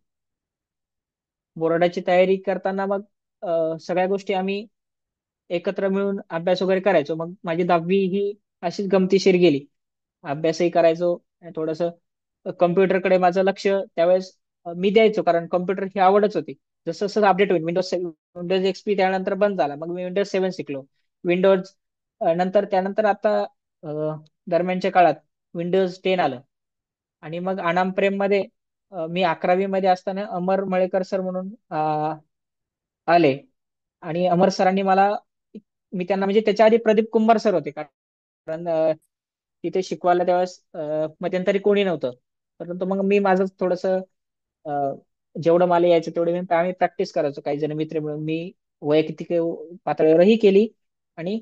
बोर्डाची तयारी करताना मग सगळ्या गोष्टी आम्ही एकत्र मिळून अभ्यास वगैरे करायचो. मग माझी 10वी ही अशीच गमतीशीर गेली. अभ्यासही करायचो, थोडस कम्प्युटरकडे माझं लक्ष त्यावेळेस मी द्यायचो, कारण कम्प्युटर ही आवडच होती. जसं जसं अपडेट होईल, विंडोज एक्सपी त्यानंतर बंद झाला, मग मी विंडोज 7 शिकलो. विंडोज नंतर त्यानंतर आता अ, दरम्यानच्या काळात विंडोज 10 आलं. आणि मग अनाम प्रेम मध्ये मी 11वी मध्ये असताना अमर मळेकर सर म्हणून आले. आणि अमर सरांनी मला, मी त्यांना म्हणजे त्याच्या आधी प्रदीप कुंभार सर होते, कारण तिथे शिकवायला त्यावेळेस मध्यंतरी कोणी नव्हतं. परंतु मग मी माझं थोडस जेवढं मला यायचं तेवढं आम्ही प्रॅक्टिस करायचो, काही जण मित्र मिळून. मी वैयक्तिक पातळीवरही केली, आणि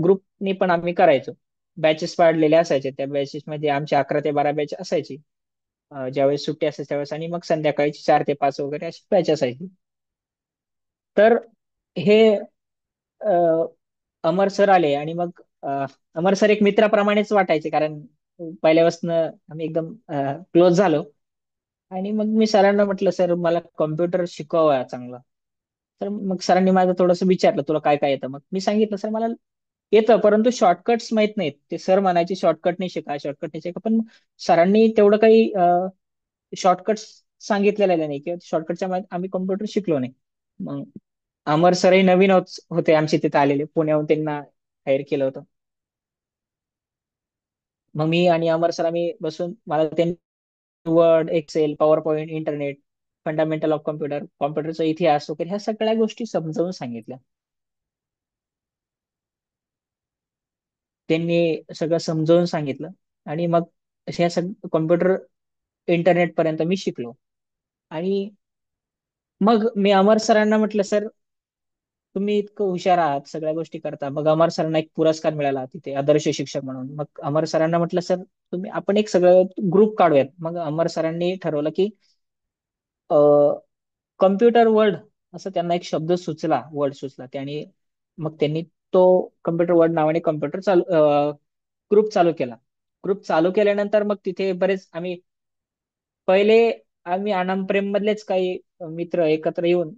ग्रुपनी पण आम्ही करायचो. बॅचेस पाडलेले असायचे, त्या बॅचेस मध्ये आमचे 11 ते 12 बॅच असायची. ज्यावेळेस सुट्टी असायची त्यावेळेस, आणि मग संध्याकाळची 4 ते 5 वगैरे अशी बॅच असायची. तर हे अ, अमर सर आले, आणि मग अमर सर एक मित्राप्रमाणेच वाटायचे, कारण पहिल्यापासून आम्ही एकदम क्लोज झालो. आणि मग मी सरांना म्हटलं, सर मला कॉम्प्युटर शिकवा चांगला. तर मग सरांनी माझं थोडंसं विचारलं, तुला काय काय येतं? मग मी सांगितलं, सर मला येतं, परंतु शॉर्टकट्स माहित नाहीत. ते सर म्हणायचे शॉर्टकट नाही शिका, शॉर्टकट नाही शिका, पण सरांनी तेवढं काही शॉर्टकट्स सांगितलेलं नाही, किंवा शॉर्टकटच्या आम्ही कॉम्प्युटर शिकलो नाही. मग अमर सरही नवीन होते आमचे तिथे आलेले, पुण्याहून त्यांना हायर केलं होतं. मग मी आणि अमर सर आम्ही बसून, मला त्यांनी Word, Excel, PowerPoint, internet, fundamental of computer, कॉम्प्युटरचा इतिहास वगैरे ह्या सगळ्या गोष्टी समजावून सांगितल्या. त्यांनी सगळं समजावून सांगितलं, आणि मग ह्या सगळं कॉम्प्युटर इंटरनेट पर्यंत मी शिकलो. आणि मग मी अमर सरांना म्हटलं, सर तुम्ही इतकं हुशार आहात, सगळ्या गोष्टी करता. मग अमर सरांना एक पुरस्कार मिळाला तिथे आदर्श शिक्षक म्हणून. मग अमर सरांना म्हटलं, सर आपण एक सगळं ग्रुप काढूयात. मग अमर सरांनी ठरवलं की कम्प्युटर वर्ल्ड असं त्यांना एक शब्द सुचला, वर्ड सुचला त्याने. मग त्यांनी तो कम्प्युटर वर्ल्ड नावाने कम्प्युटर चालू ग्रुप चालू केला. ग्रुप चालू केल्यानंतर मग तिथे बरेच पहिले आम्ही आनंद प्रेम मधलेच काही मित्र एकत्र येऊन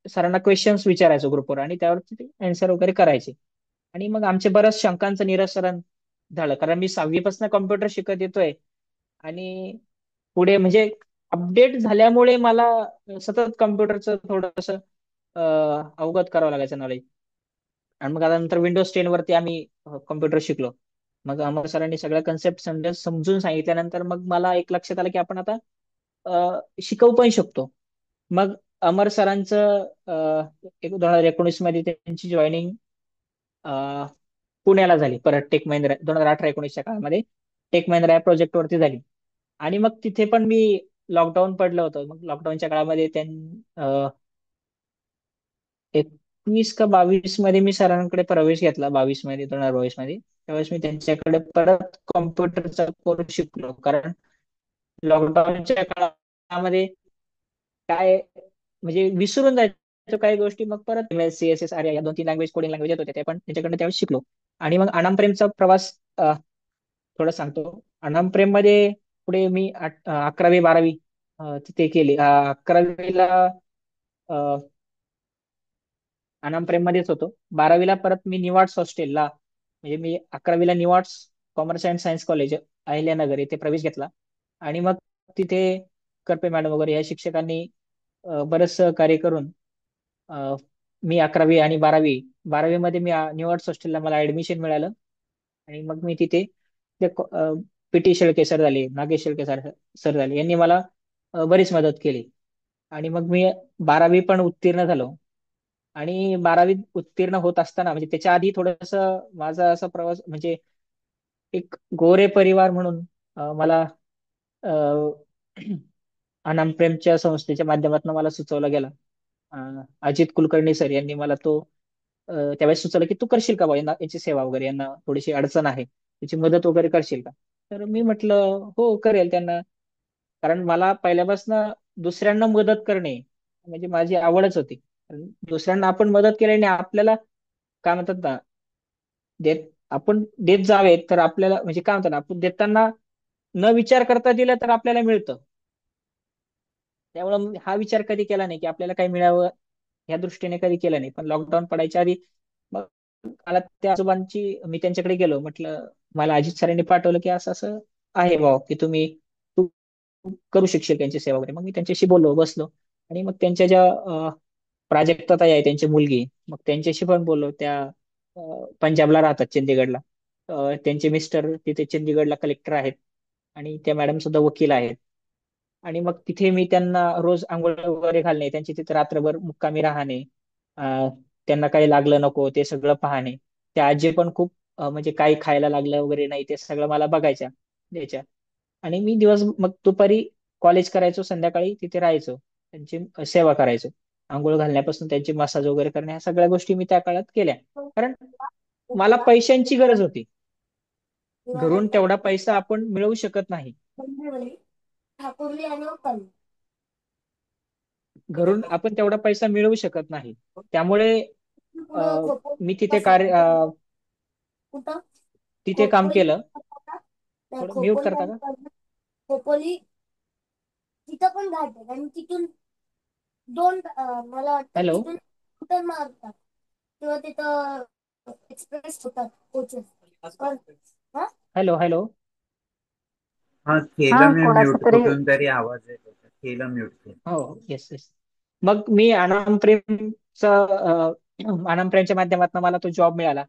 सरांना क्वेश्चन्स विचारायचो ग्रुपवर, आणि त्यावरती ते आन्सर वगैरे करायचे. आणि मग आमचे बऱ्याच शंकांचं निरसन झालं, कारण मी 6वी पासून कॉम्प्युटर शिकत येतोय. आणि पुढे म्हणजे अपडेट झाल्यामुळे मला सतत कम्प्युटरचं थोडस अवगत करावं लागायचं नॉलेज. आणि मग आता नंतर विंडोज 10 वरती आम्ही कम्प्युटर शिकलो. मग अमर सरांनी सगळ्या कन्सेप्ट समजून सांगितल्यानंतर मग मला एक लक्षात आलं की आपण आता शिकवू पण शकतो. मग अमर सरांचं 2019 मध्ये त्यांची जॉईनिंग पुण्याला झाली. परत टेक महिंद्रा 2018-19च्या काळामध्ये टेक महिंद्रा या प्रोजेक्ट वरती झाली. आणि मग तिथे पण मी, लॉकडाऊन पडलं होतं, मग लॉकडाऊनच्या काळामध्ये 21 का 22 मध्ये मी सरांकडे प्रवेश घेतला. 2022 मध्ये त्यावेळेस मी त्यांच्याकडे परत कॉम्प्युटरचा कोर्स शिकलो, कारण लॉकडाऊनच्या काळामध्ये काय म्हणजे विसरून जायचो काही गोष्टी. मग परत CSS आर्या या 2-3 लँग्वेज, कोडिंग लँग्वेज येत होत्या, ते पण त्यांच्याकडनं त्यावेळेस शिकलो. आणि मग अनाम प्रेमचा प्रवास थोडं सांगतो. अनाम प्रेम मध्ये पुढे मी 11वी 12वी तिथे केली. 11वीला अनाम प्रेम मध्येच होतो. 12वीला परत मी निवाड्स हॉस्टेलला, म्हणजे मी 11वीला निवाड्स commerce and science college Ahilyanagar येथे प्रवेश घेतला. आणि मग तिथे करपे मॅडम वगैरे या शिक्षकांनी बरंच सहकार्य करून अ, मी 11वी आणि 12वी मध्ये मी न्यू आर्ट्स हॉस्टेलला मला ऍडमिशन मिळालं. आणि मग मी तिथे पीटी शेळके सर झाले, नागेश शेळके सर झाले, यांनी मला बरीच मदत केली. आणि मग मी 12वी पण उत्तीर्ण झालो. आणि 12वी उत्तीर्ण होत असताना म्हणजे त्याच्या आधी थोडस माझा असा प्रवास म्हणजे एक गोरे परिवार म्हणून मला अ, अनाम प्रेमच्या संस्थेच्या माध्यमातून मला सुचवला गेला. अजित कुलकर्णी सर यांनी मला तो त्यावेळेस सुचवलं की तू करशील का बा याची सेवा वगैरे, यांना थोडीशी अडचण आहे, त्याची मदत वगैरे करशील का. तर मी म्हटलं हो करेल त्यांना. कारण मला पहिल्यापासून दुसऱ्यांना मदत करणे म्हणजे माझी आवडच होती. कारण दुसऱ्यांना आपण मदत केल्याने आपल्याला काय म्हणतात ना, देत आपण देत जावे तर आपल्याला म्हणजे काय म्हणतात ना, आपण देताना न विचार करता दिलं तर आपल्याला मिळतं. त्यामुळे हा विचार कधी केला नाही की आपल्याला काही मिळावं, ह्या दृष्टीने कधी केलं नाही. पण लॉकडाऊन पडायच्या आधी मग मला त्या आजोबांची मी त्यांच्याकडे गेलो, म्हटलं मला अजित सरांनी पाठवलं की असं असं आहे भाऊ की तू करू शकशील त्यांची सेवा वगैरे. मग मी त्यांच्याशी बोललो, बसलो. आणि मग त्यांच्या ज्या प्राजक्ता ताई आहे त्यांची मुलगी, मग त्यांच्याशी पण बोललो. त्या पंजाबला राहतात, चंदीगडला. त्यांचे मिस्टर तिथे चंदीगडला कलेक्टर आहेत आणि त्या मॅडम सुद्धा वकील आहेत. आणि मग तिथे मी त्यांना रोज आंघोळ वगैरे घालणे, त्यांची तिथे रात्रभर मुक्कामी राहणे, अं, त्यांना काही लागलं नको ते सगळं पाहणे. त्या आजी पण खूप म्हणजे काही खायला लागलं वगैरे नाही ते सगळं मला बघायच्या, द्यायच्या. आणि मी दिवस मग दुपारी कॉलेज करायचो, संध्याकाळी तिथे राहायचो, त्यांची सेवा करायचो. आंघोळ घालण्यापासून त्यांची मसाज वगैरे करणे, ह्या सगळ्या गोष्टी मी त्या काळात केल्या. कारण मला पैशांची गरज होती. घरून तेवढा पैसा आपण मिळवू शकत नाही. घरून आपण तेवढा पैसा मिळवू शकत नाही. त्यामुळे अ, मी तिथे तिथे काम केलं. थोडं म्यूट करता का? खोपोली तिथं पण घाट आहे आणि तिथून मला वाटतं हॅलो तिथून स्कूटर मारतात किंवा तिथं एक्सप्रेस होतात कोचेस. हा हॅलो हॅलो. हा, हा केलं मी कोणाचा म्यूट, तरी कुठून तरी आवाज येत होता, केलं म्यूट केलं. हो येस येस. मग मी अनाम प्रेमच्या माध्यमातून मला तो जॉब मिळाला.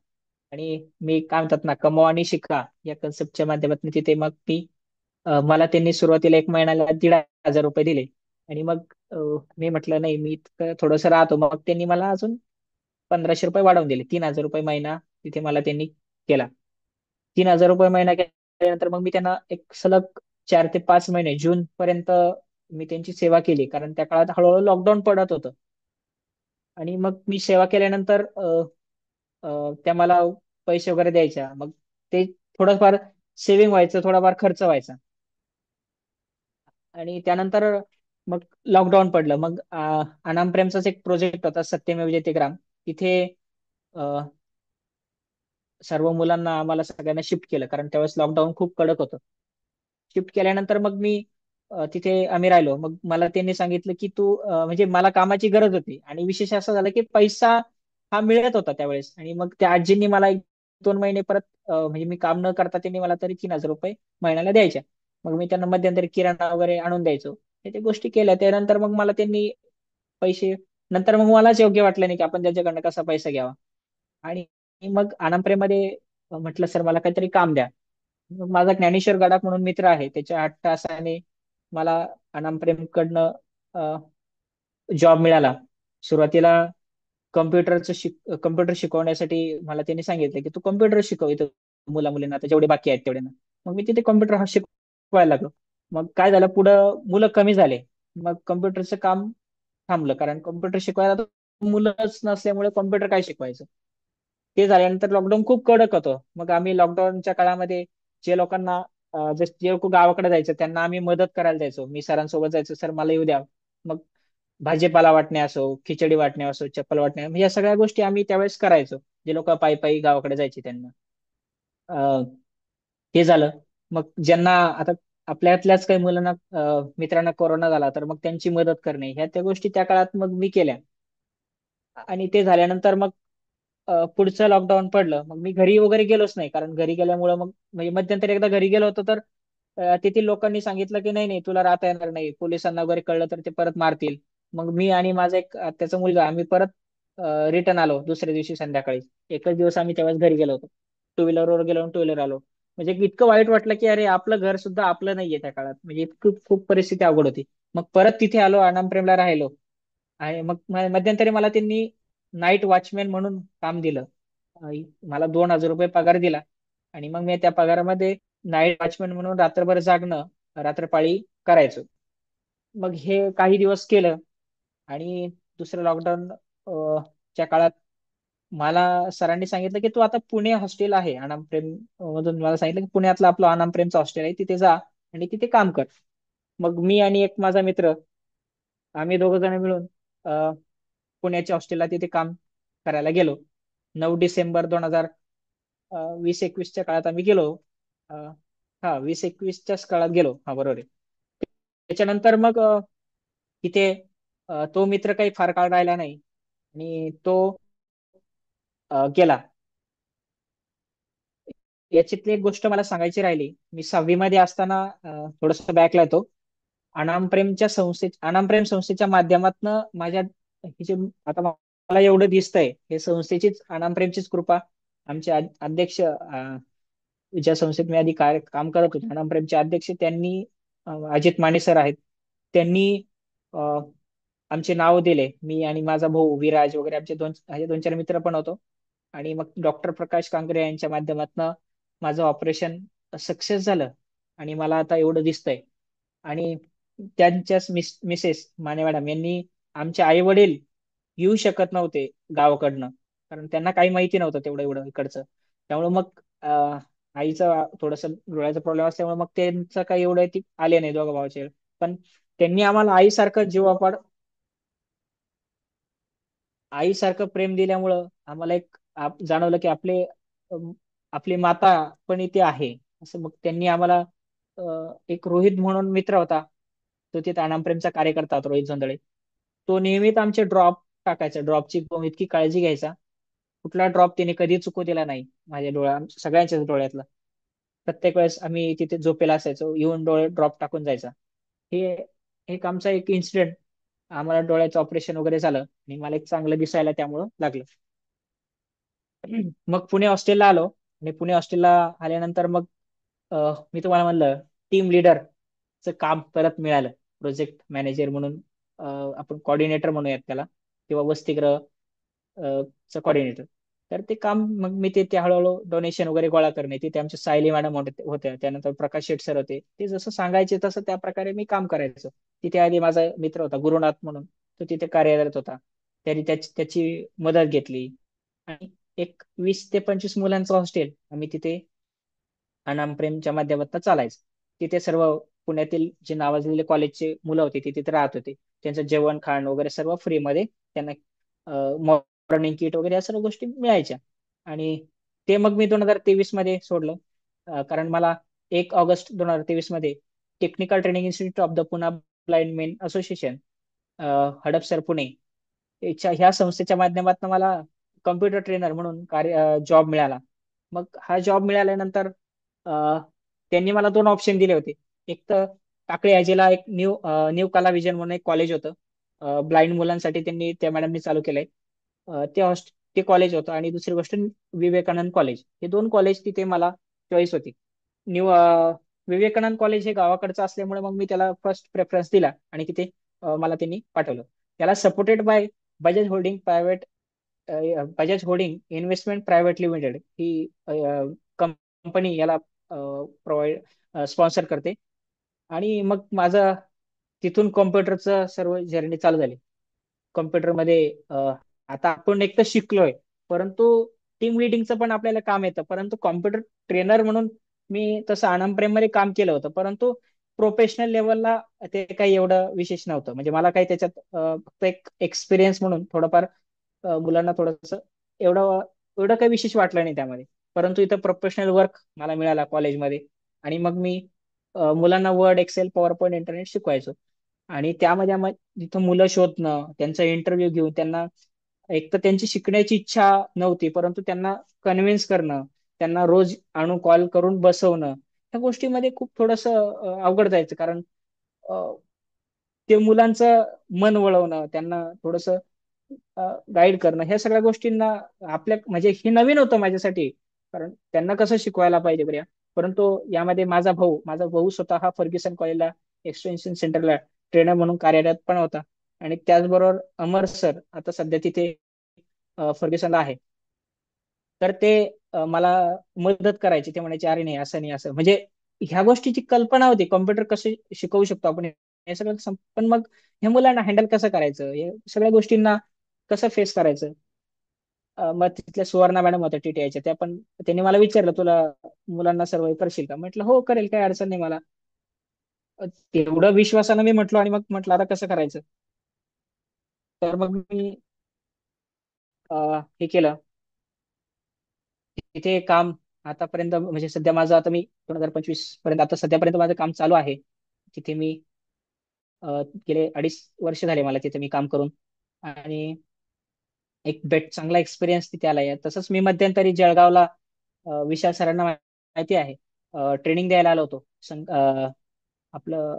आणि मी काय म्हणतात ना, कमवा आणि शिका या कन्सेप्टच्या माध्यमातून तिथे मग मला त्यांनी सुरुवातीला 1 महिन्याला 1,500 रुपये दिले. आणि मग मी म्हटलं नाही, मी थोडंसं राहतो. मग त्यांनी मला अजून 1,500 रुपये वाढवून दिले, 3,000 रुपये महिना तिथे मला त्यांनी केला. 3,000 रुपये महिना केल्यानंतर मग मी त्यांना एक सलग 4 ते 5 महिने जून पर्यंत मी त्यांची सेवा केली. कारण त्या काळात हळूहळू लॉकडाऊन पडत होतं. आणि मग मी सेवा केल्यानंतर त्या मला पैसे वगैरे द्यायच्या. मग ते थोडंफार सेव्हिंग व्हायचं, थोडाफार खर्च व्हायचा. आणि त्यानंतर मग लॉकडाऊन पडलं. मग अनाम प्रेमचाच एक प्रोजेक्ट होता, सत्यमेव जयते ग्राम. तिथे अ, सर्व मुलांना आम्हाला सगळ्यांना शिफ्ट केलं, कारण त्यावेळेस लॉकडाऊन खूप कडक होतं. शिफ्ट केल्यानंतर मग मी तिथे आम्ही राहिलो. मग मला त्यांनी सांगितलं की तू म्हणजे मला कामाची गरज होती. आणि विशेष असं झालं की पैसा हा मिळत होता त्यावेळेस. आणि मग त्या आजींनी मला 1-2 महिने परत म्हणजे मी काम न करता त्यांनी मला तरी 3,000 रुपये महिन्याला द्यायच्या. मग मी त्यांना मध्यंतरी किराणा वगैरे आणून द्यायचो. हे त्या गोष्टी केल्या. त्यानंतर मग मला त्यांनी पैसे, नंतर मग मलाच योग्य वाटलं नाही की आपण त्याच्याकडनं कसा पैसा घ्यावा. आणि मग अनामप्रेमध्ये म्हटलं सर मला काहीतरी काम द्या. मग माझा ज्ञानेश्वर गडाख म्हणून मित्र आहे, त्याच्या हट्टासाने मला अनामप्रेमकडनं जॉब मिळाला. सुरुवातीला कम्प्युटर शिकवण्यासाठी मला त्यांनी सांगितलं की तू कम्प्युटर शिकव इथं मुला मुलींना, आता जेवढे बाकी आहेत तेवढ्यांना. मग मी तिथे कम्प्युटर हा शिकवायला लागलो. मग काय झालं, पुढं मुलं कमी झाले. मग कम्प्युटरचं काम थांबलं, कारण कम्प्युटर शिकवायला तर मुलंच नसल्यामुळे कम्प्युटर काय शिकवायचं. ते झाल्यानंतर लॉकडाऊन खूप कडक होतं. मग आम्ही लॉकडाऊनच्या काळामध्ये जे लोकांना जे लोक गावाकडे जायचं त्यांना आम्ही मदत करायला जायचो. मी सरांसोबत जायचो, सर मला येऊ द्या. मग भाजीपाला वाटणे असो, खिचडी वाटणे असो, चप्पल वाटणे, म्हणजे या सगळ्या गोष्टी आम्ही त्यावेळेस करायचो. जे लोक पायी पायी गावाकडे जायचे त्यांना. अं, ते झालं. मग ज्यांना आता आपल्यातल्याच काही मुलांना मित्रांना कोरोना झाला, तर मग त्यांची मदत करणे, ह्या त्या गोष्टी त्या काळात मग मी केल्या. आणि ते झाल्यानंतर मग पुढचं लॉकडाऊन पडलं, मग मी घरी वगैरे गेलोच नाही, कारण घरी गेल्यामुळं मग म्हणजे मध्यंतरी एकदा घरी गेलो होतो तर तेथील लोकांनी सांगितलं की नाही नाही तुला राहता येणार नाही, पोलिसांना वगैरे कळलं तर ते परत मारतील. मग मी आणि माझा एक त्याचा मुलगा आम्ही परत रिटर्न आलो दुसऱ्या दिवशी संध्याकाळी. एकच दिवस आम्ही तेव्हाच घरी गेलो होतो. टू व्हीलरवर गेलो आणि टू व्हीलर आलो. म्हणजे इतकं वाईट वाटलं की अरे आपलं घर सुद्धा आपलं नाहीये त्या काळात, म्हणजे इतकी खूप परिस्थिती अवघड होती. मग परत तिथे आलो, अनामप्रेमला राहिलो. आणि मग मध्यंतरी मला त्यांनी नाईट वॉचमॅन म्हणून काम दिलं. अं, मला 2,000 रुपये पगार दिला. आणि मग मी त्या पगारामध्ये नाईट वॉचमॅन म्हणून रात्रभर जागणं, रात्रपाळी करायचो. मग हे काही दिवस केलं. आणि दुसरं लॉकडाऊन च्या काळात मला सरांनी सांगितलं की तू आता पुणे हॉस्टेल आहे अनामप्रेम मधून, मला सांगितलं की पुण्यातलं आपलं अनामप्रेमचं हॉस्टेल आहे, तिथे जा आणि तिथे काम कर. मग मी आणि एक माझा मित्र आम्ही दोघं जण मिळून पुण्याच्या हॉस्टेलला तिथे काम करायला गेलो. 9 डिसेंबर 2020-21च्या काळात आम्ही गेलो. अ, हा 20-21च्याच काळात गेलो, हा बरोबर आहे. त्याच्यानंतर मग तिथे तो मित्र काही फार काळ राहिला नाही आणि तो गेला. याच्यातली एक गोष्ट मला सांगायची राहिली. मी 6वी मध्ये असताना थोडस बॅकला येतो. अनामप्रेम संस्थेच्या माध्यमातून माझ्या हे जे आता मला एवढं दिसतंय हे संस्थेचीच अनामप्रेमचीच कृपा. आमचे अध्यक्ष ज्या संस्थेत मी आधी काम करत होते अनामप्रेमचे अध्यक्ष त्यांनी अजित माने सर आहेत, त्यांनी अ, आमचे नाव दिले. मी आणि माझा भाऊ विराज वगैरे आमचे दोन चार मित्र पण होतो. आणि मग डॉक्टर प्रकाश कांकरे यांच्या माध्यमातून माझं ऑपरेशन सक्सेस झालं आणि मला आता एवढं दिसतंय. आणि त्यांच्याच मिसेस माने मॅडम यांनी, आमचे आई वडील येऊ शकत नव्हते गावाकडनं, कारण त्यांना काही माहिती नव्हतं तेवढं एवढं इकडचं. त्यामुळे मग आईचं थोडस डोळ्याचा प्रॉब्लेम असल्यामुळे मग त्यांचं काही एवढं ती आले नाही दोघा भावाचे. पण त्यांनी आम्हाला आईसारखं प्रेम दिल्यामुळं आम्हाला एक जाणवलं की अम, आपली माता पण इथे आहे. असं मग त्यांनी आम्हाला एक रोहित म्हणून मित्र होता, तो तिथे अनामप्रेमचा कार्यकर्ता होता, रोहित जोंधळे. तो नेहमीच आमचे ड्रॉप टाकायचा, ड्रॉपची इतकी काळजी घ्यायचा. कुठला ड्रॉप त्याने कधी चुकू दिला नाही माझ्या सगळ्यांच्याच डोळ्यातला. प्रत्येक वेळेस आम्ही तिथे झोपेला असायचो, येऊन डोळे ड्रॉप टाकून जायचा. हे एक आमचा एक इन्सिडेंट. आम्हाला डोळ्याचं ऑपरेशन वगैरे झालं आणि मला एक चांगलं दिसायला त्यामुळं लागलं. मग पुणे हॉस्टेलला आलो. आणि पुणे हॉस्टेलला आल्यानंतर मग मी तुम्हाला म्हणलं टीम लीडरचं काम परत मिळालं. प्रोजेक्ट मॅनेजर म्हणून आपण कॉर्डिनेटर म्हणूयात त्याला, किंवा वसतिगृह चं कॉर्डिनेटर. तर ते काम मग मी ते हळूहळू डोनेशन वगैरे गोळा करणे, तिथे आमचे सायली मॅडम होत्या, त्यानंतर प्रकाश शेठ सर होते, ते जसं सांगायचे तसं त्या प्रकारे मी काम करायचो. तिथे आधी माझा मित्र होता गुरुनाथ म्हणून, तो तिथे कार्यरत होता. त्यांनी त्याची मदत घेतली. आणि एक 20 ते 25 मुलांचं हॉस्टेल आम्ही तिथे अनामप्रेमच्या माध्यमातून चालायचं. तिथे सर्व पुण्यातील जे नावाजलेले कॉलेजचे मुलं होते ते तिथे राहत होते. त्यांचं जेवण खाण वगैरे सर्व फ्रीमध्ये त्यांना मॉर्निंग किट वगैरे या सर्व गोष्टी मिळायच्या. आणि ते मग मी 2023 मध्ये सोडलं. कारण मला 1 ऑगस्ट 2023 मध्ये technical training institute of the Poona blind men association, Hadapsar Pune, ह्या संस्थेच्या माध्यमातून मला कम्प्युटर ट्रेनर म्हणून जॉब मिळाला. मग हा जॉब मिळाल्यानंतर अ, त्यांनी मला दोन ऑप्शन दिले होते. एक तर टाकळी आजीला एक न्यू कला विजन म्हणून एक कॉलेज होतं, ब्लाइंड मुलांसाठी त्यांनी त्या मॅडमनी चालू केलंय. ते कॉलेज होतं. आणि दुसरी गोष्ट विवेकानंद कॉलेज. हे दोन कॉलेज तिथे मला चॉईस होती. न्यू विवेकानंद कॉलेज हे गावाकडचं असल्यामुळे मग मी त्याला फर्स्ट प्रेफरन्स दिला आणि तिथे मला त्यांनी पाठवलं. त्याला supported by Bajaj holding private Bajaj holding investment private limited he company याला प्रोव्हाइड स्पॉन्सर करते. आणि मग माझं तिथून कॉम्प्युटरचं सर्व जर्नी चालू झाली. कॉम्प्युटरमध्ये आता आपण एक तर शिकलोय, परंतु टीम लिडिंगचं पण आपल्याला काम येतं. परंतु कॉम्प्युटर ट्रेनर म्हणून मी तसं आनंद मध्ये काम केलं होतं, परंतु प्रोफेशनल लेवलला ते काही एवढं विशेष नव्हतं. म्हणजे मला काही त्याच्यात फक्त एक एक्सपिरियन्स म्हणून थोडंफार मुलांना थोडंसं एवढं एवढं काही विशेष वाटलं नाही त्यामध्ये. परंतु इथं प्रोफेशनल वर्क मला मिळाला कॉलेजमध्ये. आणि मग मी मुलांना Word, Excel, PowerPoint, internet शिकवायचो. आणि त्यामध्ये तिथं मुलं शोधणं, त्यांचा इंटरव्ह्यू घेऊन त्यांना एक तर त्यांची शिकण्याची इच्छा नव्हती, परंतु त्यांना कन्व्हिन्स करणं, त्यांना रोज आणून कॉल करून बसवणं, ह्या गोष्टीमध्ये खूप थोडंसं अवघड जायचं. कारण अ, ते मुलांचं मन वळवणं, त्यांना थोडंसं गाईड करणं, ह्या सगळ्या गोष्टींना आपल्या म्हणजे हे नवीन होतं माझ्यासाठी. कारण त्यांना कसं शिकवायला पाहिजे बऱ्या. परंतु यामध्ये माझा भाऊ स्वतः हा फर्ग्युसन कॉलेजला एक्सटेन्शन सेंटरला ट्रेनर म्हणून कार्यरत पण होता. आणि त्याचबरोबर अमर सर आता सध्या तिथे फर्ग्युसनला आहे. तर ते मला मदत करायचे. ते म्हणायचे अरे नाही असं नाही असं, म्हणजे ह्या गोष्टीची कल्पना होती कॉम्प्युटर कसे शिकवू शकतो आपण, हे सगळं पण मग ह्या मुलांना हँडल कसं करायचं, हे सगळ्या गोष्टींना कसं फेस करायचं. मग तिथल्या सुवर्णा मॅडम होत्या टीटीआयच्या, त्या पण त्यांनी मला विचारलं तुला मुलांना सर्व करशील का. म्हटलं हो करेल, काही अडचण नाही मला. तेवढं विश्वासानं मी म्हटलो, आणि मग म्हटलं आता कसं करायचं. तर मग मी हे केलं तिथे काम. आतापर्यंत म्हणजे सध्या माझं, आता मी 2025 पर्यंत, आता सध्यापर्यंत माझं काम चालू आहे तिथे. मी गेले 2.5 वर्ष झाले मला तिथे मी काम करून. आणि एक चांगला एक्सपिरियन्स तिथे आलाय. तसंच मी मध्यंतरी जळगावला विशाल सरांना माहिती आहे ट्रेनिंग द्यायला आलो होतो. आपलं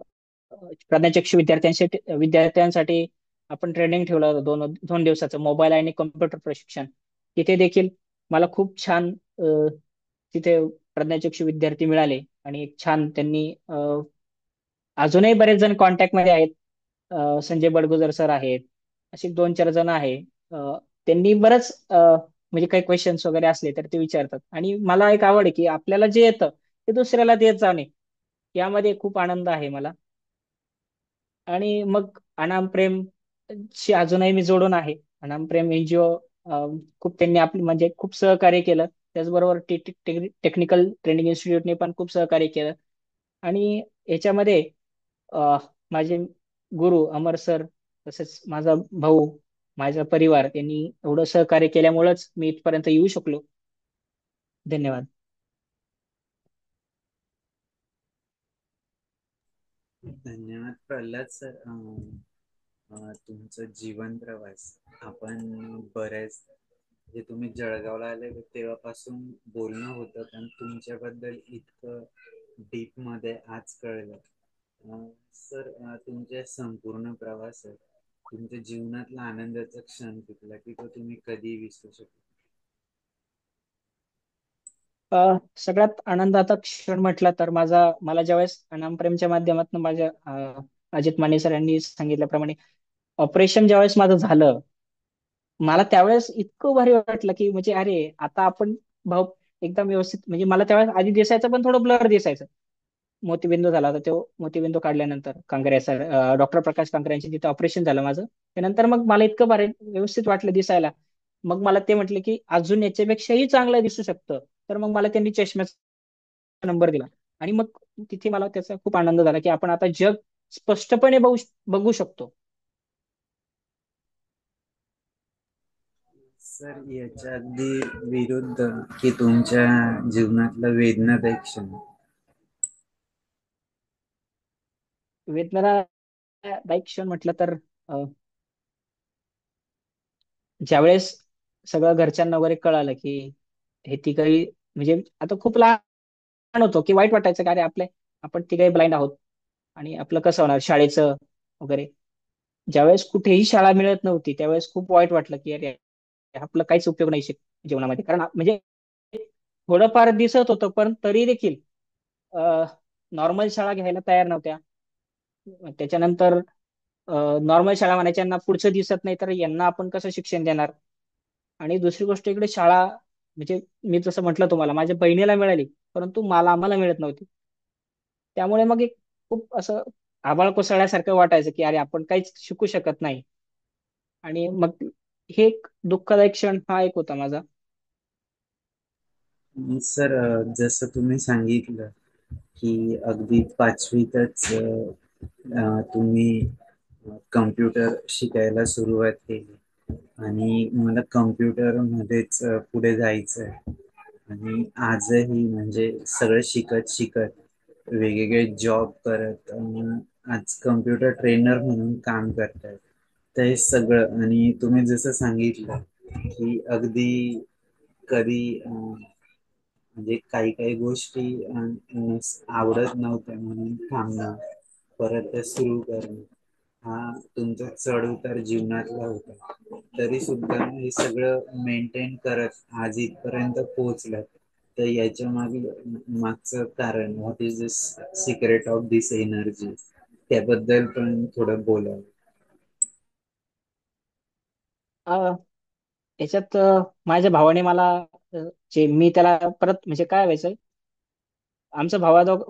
प्रज्ञाचक्षू विद्यार्थ्यांसाठी आपण ट्रेनिंग ठेवलं होतं 2 दिवसाचं मोबाईल आणि कम्प्युटर प्रशिक्षण. तिथे देखील मला खूप छान तिथे प्रज्ञाचक्षू विद्यार्थी मिळाले. आणि एक छान त्यांनी अजूनही बरेच जण कॉन्टॅक्ट मध्ये आहेत. संजय बडगुजर सर आहेत, असे 2-4 जण आहे. त्यांनी बरंच म्हणजे काही क्वेश्चन्स वगैरे असले तर ते विचारतात. आणि मला एक आवड आहे की आपल्याला जे येतं ते दुसऱ्याला देत जाणे, यामध्ये खूप आनंद आहे मला. आणि मग अनाम प्रेम शी अजूनही मी जोडून आहे. अनाम प्रेम एनजीओ खूप त्यांनी आपली म्हणजे खूप सहकार्य केलं. त्याचबरोबर टेक्निकल ट्रेनिंग इन्स्टिट्यूटने पण खूप सहकार्य केलं. आणि याच्यामध्ये अ, माझे गुरु अमर सर, तसेच माझा भाऊ, माझा परिवार यांनी एवढं सहकार्य केल्यामुळेच मी इथपर्यंत येऊ शकलो. धन्यवाद. धन्यवाद प्रल्हाद सर. तुमचं जीवन प्रवास आपण बऱ्याच, जे तुम्ही जळगावला आले तेव्हापासून बोलणं होतं, पण तुमच्याबद्दल इतकं डीप मध्ये आज कळलं. सर, तुमच्या संपूर्ण प्रवासात तुमच्या जीवनातला आनंदाचा क्षण कुठला की तो तुम्ही कधी विसरू शकता? सगळ्यात आनंदाचा क्षण म्हटला तर मला ज्यावेळेस अनाम प्रेमच्या माध्यमातून माझ्या अजित माने सर यांनी सांगितल्याप्रमाणे ऑपरेशन ज्यावेळेस माझं झालं, मला त्यावेळेस इतकं भारी वाटलं की म्हणजे अरे आता आपण भाऊ एकदम व्यवस्थित. म्हणजे मला त्यावेळेस आधी दिसायचं पण थोडं ब्लर दिसायचं. मोतीबिंदू झाला होता, तो मोतीबिंदू काढल्यानंतर कांगरे सर, डॉक्टर प्रकाश कांगरे यांचे तिथे ऑपरेशन झालं माझं. त्यानंतर मग मला इतकं भारी व्यवस्थित वाटलं दिसायला. मग मला ते म्हटले की अजून याच्यापेक्षाही चांगलं दिसू शकतं. तर मग मला त्यांनी चष्म्याचा नंबर दिला. आणि मग तिथे मला त्याचा खूप आनंद झाला की आपण आता जग स्पष्टपणे बघू शकतो. सर, याच्या अगदी विरुद्ध की तुमच्या जीवनातलं वेदनादायक क्षण? वेदनादायक क्षण म्हटलं तर अ, ज्यावेळेस सगळं घरच्यांना वगैरे कळालं की हे तिघही म्हणजे आता खूप लहान होतो की वाईट वाटायचं का अरे आपण तिघही ब्लाइंड आहोत. आणि आपलं कसं होणार शाळेचं वगैरे. ज्यावेळेस कुठेही शाळा मिळत नव्हती त्यावेळेस खूप वाईट वाटलं की अरे आपलं काहीच उपयोग नाही जीवनामध्ये. कारण म्हणजे थोडंफार दिसत होतं पण तरी देखील नॉर्मल शाळा घ्यायला तयार नव्हत्या. त्याच्यानंतर नॉर्मल शाळा म्हणायच्या, यांना पुढचं दिसत नाही तर यांना आपण कसं शिक्षण देणार. आणि दुसरी गोष्ट इकडे शाळा म्हणजे मी जसं म्हटलं तुम्हाला माझ्या बहिणीला मिळाली, परंतु आम्हाला मिळत नव्हती. त्यामुळे मग एक खूप असं आबाळ कोसळल्यासारखं वाटायचं की अरे आपण काहीच शिकू शकत नाही. आणि मग हे एक दुःखदायक क्षण हा एक होता माझा. सर, जसं तुम्ही सांगितलं की अगदी 5वीतच तुम्ही कम्प्युटर शिकायला सुरुवात केली आणि मला कम्प्युटर मध्येच पुढे जायचं आहे. आणि आजही म्हणजे सगळं शिकत शिकत वेगवेगळे जॉब करत आज कम्प्युटर ट्रेनर म्हणून काम करतायत. ते सगळं आणि तुम्ही जसं सांगितलं की अगदी कधी म्हणजे काही काही गोष्टी आवडत नव्हत्या म्हणून थांबणं, परत ते सुरू करणं, हा तुमचा चढ उतार जीवनातला होता. तरी सुद्धा हे सगळं मेंटेन करत आज इथपर्यंत पोहोचलं. तर याच्या मागचं कारण, what is this secret of this energy, त्याबद्दल पण थोडं बोला. अ, याच्यात माझ्या भावाने मला अ, जे मी त्याला परत म्हणजे काय व्हायचं, आमच्या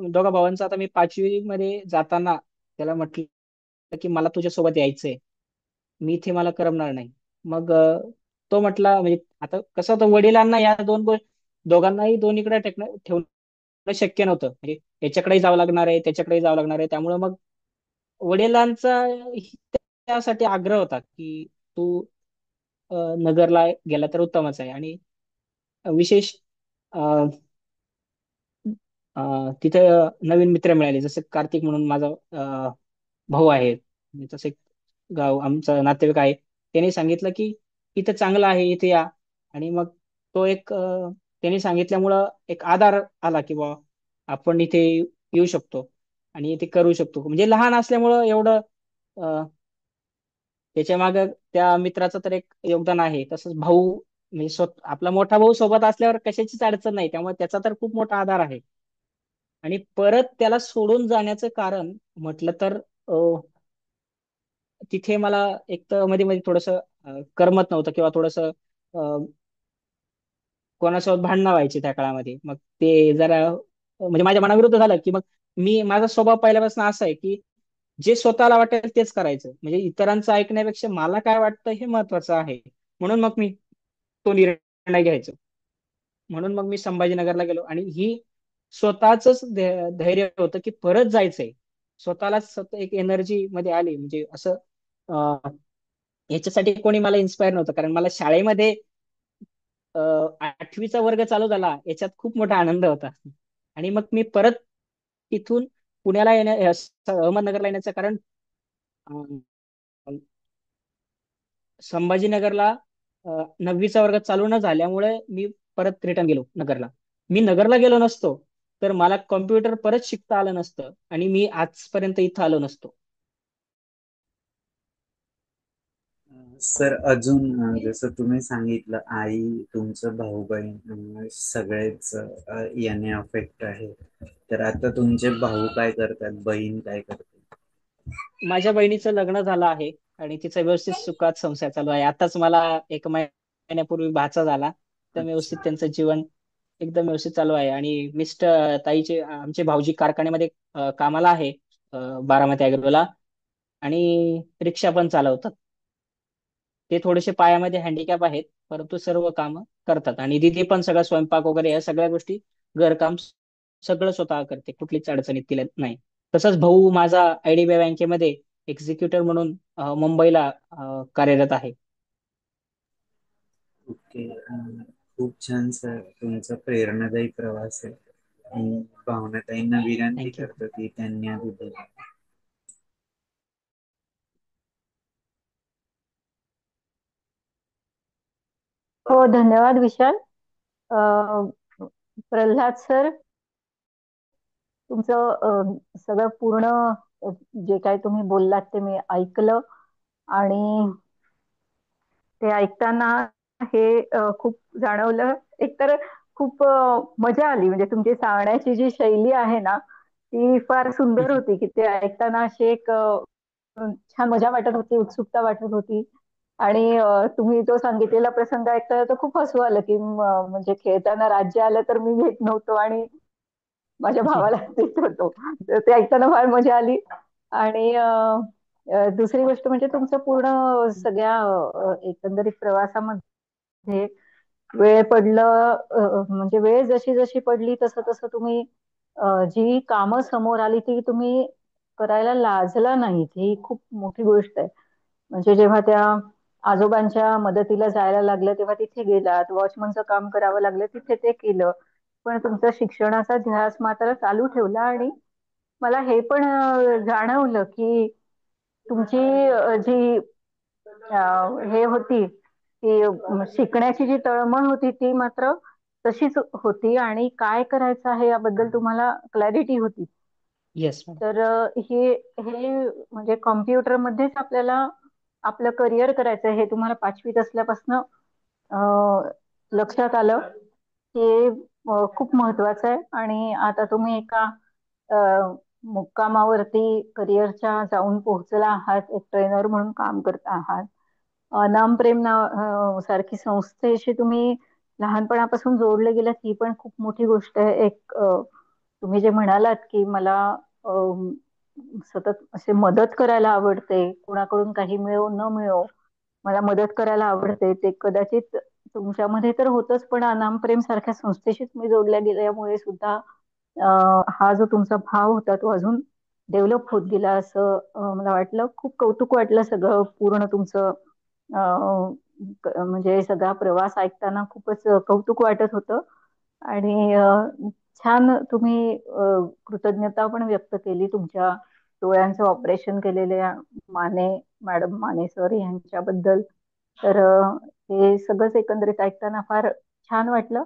दोघा भावांचं आता मी 5वी मध्ये जाताना त्याला म्हटलं की मला तुझ्यासोबत यायचंय, मी इथे मला करमणार नाही. मग तो म्हटला म्हणजे आता कसं होतं, वडिलांना या दोघांनाही दोन्हीकडे ठेवणं शक्य नव्हतं. म्हणजे याच्याकडेही जावं लागणार आहे, त्याच्याकडेही जावं लागणार आहे. त्यामुळे मग वडिलांचा त्यासाठी आग्रह होता की तू नगरला गेला तर उत्तमच आहे. आणि विशेष अ, तिथे नवीन मित्र मिळाले, जसं कार्तिक म्हणून माझा भाऊ आहे, म्हणजे तसे गाव आमचं नातेवाईक आहे. त्याने सांगितलं की इथं चांगलं आहे, इथे या. आणि मग तो एक त्याने सांगितल्यामुळं एक आधार आला की बा आपण इथे येऊ शकतो आणि इथे करू शकतो. म्हणजे लहान असल्यामुळं एवढं त्याच्या माग त्या मित्राचं तर एक योगदान आहे. तसंच भाऊ म्हणजे आपला मोठा भाऊ सोबत असल्यावर कशाचीच अडचण नाही, त्यामुळे त्याचा तर खूप मोठा आधार आहे. आणि परत त्याला सोडून जाण्याचं कारण म्हटलं तर तिथे मला एक तर मध्ये मध्ये थोडस करमत नव्हतं, किंवा थोडस कोणासोबत भांडणं व्हायची त्या काळामध्ये. मग ते जरा म्हणजे माझ्या मनाविरुद्ध झालं की मग माझा स्वभाव पहिल्यापासून असा आहे की जे स्वतःला वाटेल तेच करायचं, म्हणजे इतरांचं ऐकण्यापेक्षा मला काय वाटतं हे महत्वाचं आहे. म्हणून मग मी तो निर्णय घ्यायचो. म्हणून मग मी संभाजीनगरला गेलो, आणि ही स्वतःच धैर्य होतं की परत जायचंय. स्वतःलाच एक एनर्जी मध्ये आली, म्हणजे असं याच्यासाठी कोणी मला इन्स्पायर नव्हतं. कारण मला शाळेमध्ये 8वीचा वर्ग चालू झाला याच्यात खूप मोठा आनंद होता. आणि मग मी परत तिथून पुण्याला अहमदनगरला येण्याचं कारण अं, संभाजीनगरला 9वीचा वर्ग चालू न झाल्यामुळे मी परत रिटर्न गेलो नगरला. मी नगरला गेलो नसतो तर मला कॉम्प्युटर परत शिकता आलं नसतं, आणि मी आजपर्यंत इथं आलो नसतो. सर अजून जसं तुम्ही सांगितलं, आई, तुमचं भाऊ बहीण सगळेच याने अफेक्ट आहे. तर आता तुमचे भाऊ काय करतात, बहीण काय करते? माझ्या बहिणीचं लग्न झालं आहे आणि तिचा व्यवस्थित सुखात संसार चालू आहे. आताच मला 1 महिन्यापूर्वी भाचा झाला. तर व्यवस्थित अच्छा. त्यांचं जीवन एकदम व्यवस्थित चालू आहे. आणि ताईचे आमचे भाऊजी कारखान्यामध्ये कामाला आहे, बारामती ॲग्रोला. आणि रिक्षा पण चालवतात. ते थोडेसे पायामध्ये हँडिकॅप आहेत, परंतु सर्व कामं करतात. आणि दिदी पण सगळं स्वयंपाक वगैरे या सगळ्या गोष्टी, घरकाम सगळं स्वतः करते, कुठलीच अडचण तिला नाही. तसंच भाऊ माझा आयडीबीआय बँकेमध्ये एक्झिक्युटिव्ह म्हणून मुंबईला कार्यरत आहे. ओके. खूप छान सर, तुमचा प्रेरणादायी प्रवास आहे. मी भावनाताईंना विनंती थँक्यू. करतो की त्यांनी आधी बोला. हो, धन्यवाद विशाल. प्रल्हाद सर, तुमचं सगळं पूर्ण अ, जे काही तुम्ही बोललात ते मी ऐकलं. आणि ते ऐकताना हे खूप जाणवलं. एकतर खूप मजा आली, म्हणजे तुमची सांगण्याची जी शैली आहे ना ती फार सुंदर होती, की ते ऐकताना अशी एक छान मजा वाटत होती, उत्सुकता वाटत होती. आणि तुम्ही जो सांगितलेला प्रसंग ऐकताना तर खूप हसू आलं, की म्हणजे खेळताना राज्य आलं तर मी घेत नव्हतो आणि माझ्या भावाला देत होतो. तर ते ऐकताना फार मजा आली. आणि दुसरी गोष्ट म्हणजे तुमचं पूर्ण सगळ्या एकंदरीत प्रवासामध्ये वेळ पडलं, म्हणजे वेळ जशी जशी पडली तसं तसं तुम्ही जी कामं समोर आली ती तुम्ही करायला लाजला नाहीत, ही खूप मोठी गोष्ट आहे. म्हणजे जेव्हा त्या आजोबांच्या मदतीला जायला लागलं तेव्हा तिथे गेलात, वॉचमनचं काम करावं लागलं तिथे ते केलं. पण तुमचा शिक्षणाचा ध्यास मात्र चालू ठेवला. आणि मला हे पण जाणवलं की तुमची जी हे होती की शिकण्याची जी तळमळ होती ती मात्र तशीच होती आणि काय करायचं आहे याबद्दल तुम्हाला क्लॅरिटी होती. Yes madam. तर हे हे म्हणजे कॉम्प्युटर मध्येच आपल्याला आपलं करिअर करायचं हे तुम्हाला 5वीत असल्यापासून लक्षात आलं. हे खूप महत्वाचं आहे आणि आता तुम्ही एका अ, मुक्कामावरती करिअरच्या जाऊन पोहोचला आहात, एक ट्रेनर म्हणून काम करत आहात. नाम प्रेम सारखी संस्थेशी तुम्ही लहानपणापासून जोडले गेलात ही पण खूप मोठी गोष्ट आहे. एक तुम्ही जे म्हणालात की मला सतत असे मदत करायला आवडते, कुणाकडून काही मिळो न मिळो मला मदत करायला आवडते, ते कदाचित तुमच्यामध्ये तर होतच, पण अनाम प्रेम सारख्या संस्थेशी तुम्ही जोडल्या गेल्यामुळे सुद्धा हा जो तुमचा भाव होता तो अजून डेव्हलप होत गेला असं मला वाटलं. खूप कौतुक वाटलं सगळं पूर्ण तुमचं म्हणजे सगळा प्रवास ऐकताना खूपच कौतुक वाटत होतं आणि छान तुम्ही कृतज्ञता पण व्यक्त केली तुमच्या डोळ्यांचं ऑपरेशन केलेल्या माने मॅडम माने सर यांच्याबद्दल. तर हे सगळंच एकंदरीत ऐकताना फार छान वाटलं.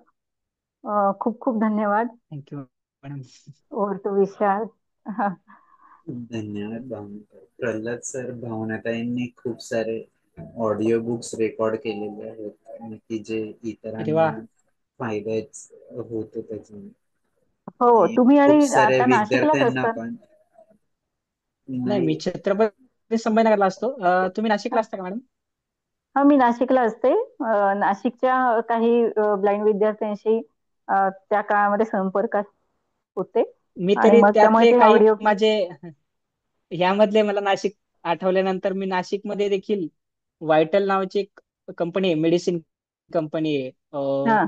खूप खूप धन्यवाद. Thank you madam. और तो विशाल. हा. धन्यवाद भावनाताई. प्रल्हाद सर, भावनाताईंनी खूप सारे ऑडिओ बुक्स रेकॉर्ड केलेले आहेत आणि की जे अरे वा. इतरांना फायदाच होतो त्याच्याने. हो, आणि तुम्ही खूप आणि साऱ्या आता नाशिकलाच विद्यार्थ्यांना असतात. पण. नाही, मी नाही, छत्रपती संभाजीनगरला असतो. तुम्ही नाशिकला असता का मॅडम? हा, मी नाशिकला असते. नाशिकच्या काही ब्लाइंड विद्यार्थ्यांशी त्या काळामध्ये संपर्कात होते मी आणि तरी मग त्यामुळे त्यातले ते काही ऑडिओ. माझे ह्यामधले मला नाशिक आठवल्यानंतर मी नाशिकमध्ये देखील व्हायटल नावाची एक कंपनी आहे, मेडिसिन कंपनी आहे, हा,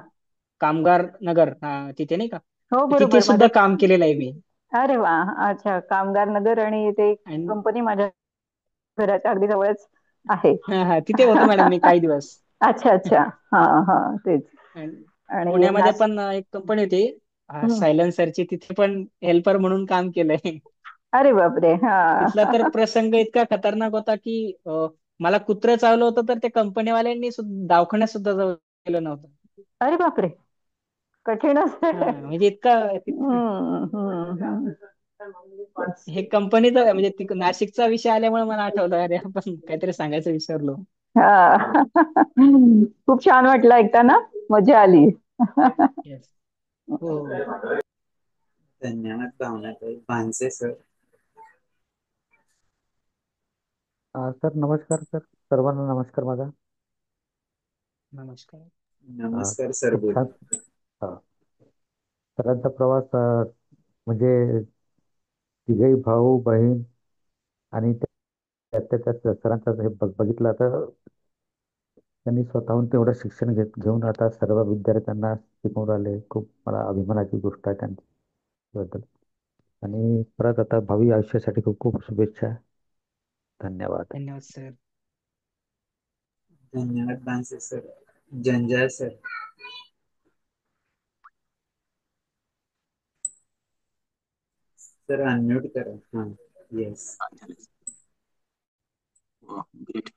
कामगार नगर, तिथे नाही का, हो तिथे बरोबर. सुद्धा काम केलेलं आहे मी. अरे वा, अच्छा. कामगार नगर आणि ते आणि कंपनी माझ्या घराच्या अगदी जवळच आहे. तिथे होतो मॅडम मी काही दिवस. अच्छा अच्छा. हा हा, तेच. आणि आणि पुण्यामध्ये पण एक कंपनी होती हं. सायलेन्सरची, तिथे पण हेल्पर म्हणून काम केलंय. अरे बापरे. हा. तिथला तर प्रसंग इतका खतरनाक होता की मला कुत्रं चावलं होतं तर त्या कंपनीवाल्यांनी दवाखान्यात सुद्धा जाऊ केलं नव्हतं. अरे बापरे, कठीणच आहे. म्हणजे इतका हम्म, हम्म, हम्म. हे कंपनीचा म्हणजे नाशिकचा विषय आल्यामुळे मला आठवलं, अरे आपण काहीतरी सांगायचं विसरलो. हा. खूप छान वाटलं ऐकताना, मजा आली. येस. हो. धन्यवाद भावनाताई. भानसे सर. सर नमस्कार सर, सर्वांना नमस्कार माझा. नमस्कार. नमस्कार सर, खूप बोला. छान. अ, सरांचा प्रवास म्हणजे तिघही भाऊ बहीण आणि त्यातल्या त्यात सरांचा हे बघितलं तर त्यांनी स्वतःहून तेवढं शिक्षण घेऊन आता सर्व विद्यार्थ्यांना शिकवून राहिले. खूप मला अभिमानाची गोष्ट आहे त्यांच्याबद्दल. आणि परत आता भावी आयुष्यासाठी खूप खूप शुभेच्छा. धन्यवाद. धन्यवाद सर. धन्यवाद भानसे सर. जंजाळ सर. सर अनम्यूट करा. हा, येस. ग्रेट.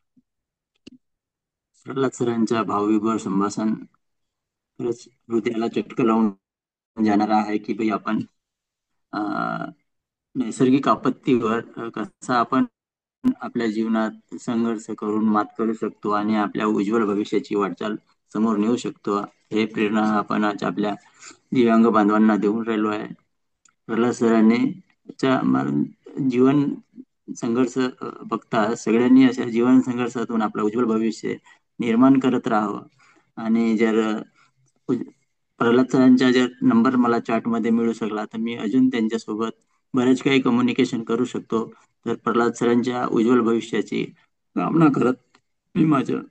प्रल्हाद सरांच्या भावविभोर संभाषण खरंच हृदयाला चटकं लावून जाणार आहे की भाई आपण नैसर्गिक आपत्तीवर कसा आपण आपल्या जीवनात संघर्ष करून मात करू शकतो आणि आपल्या उज्ज्वल भविष्याची वाटचाल समोर नेऊ शकतो, हे प्रेरणा आपण आज आपल्या दिव्यांग बांधवांना देऊन राहिलो आहे. प्रल्हाद सरांनी जीवन संघर्ष बघता सगळ्यांनी अशा जीवन संघर्षातून आपलं उज्ज्वल भविष्य निर्माण करत राहावं. आणि जर प्रल्हाद सरांचा जर नंबर मला चार्टमध्ये मिळू शकला तर मी अजून त्यांच्यासोबत बरेच काही कम्युनिकेशन करू शकतो. तर प्रल्हाद सरांच्या उज्ज्वल भविष्याची कामना करत मी माझं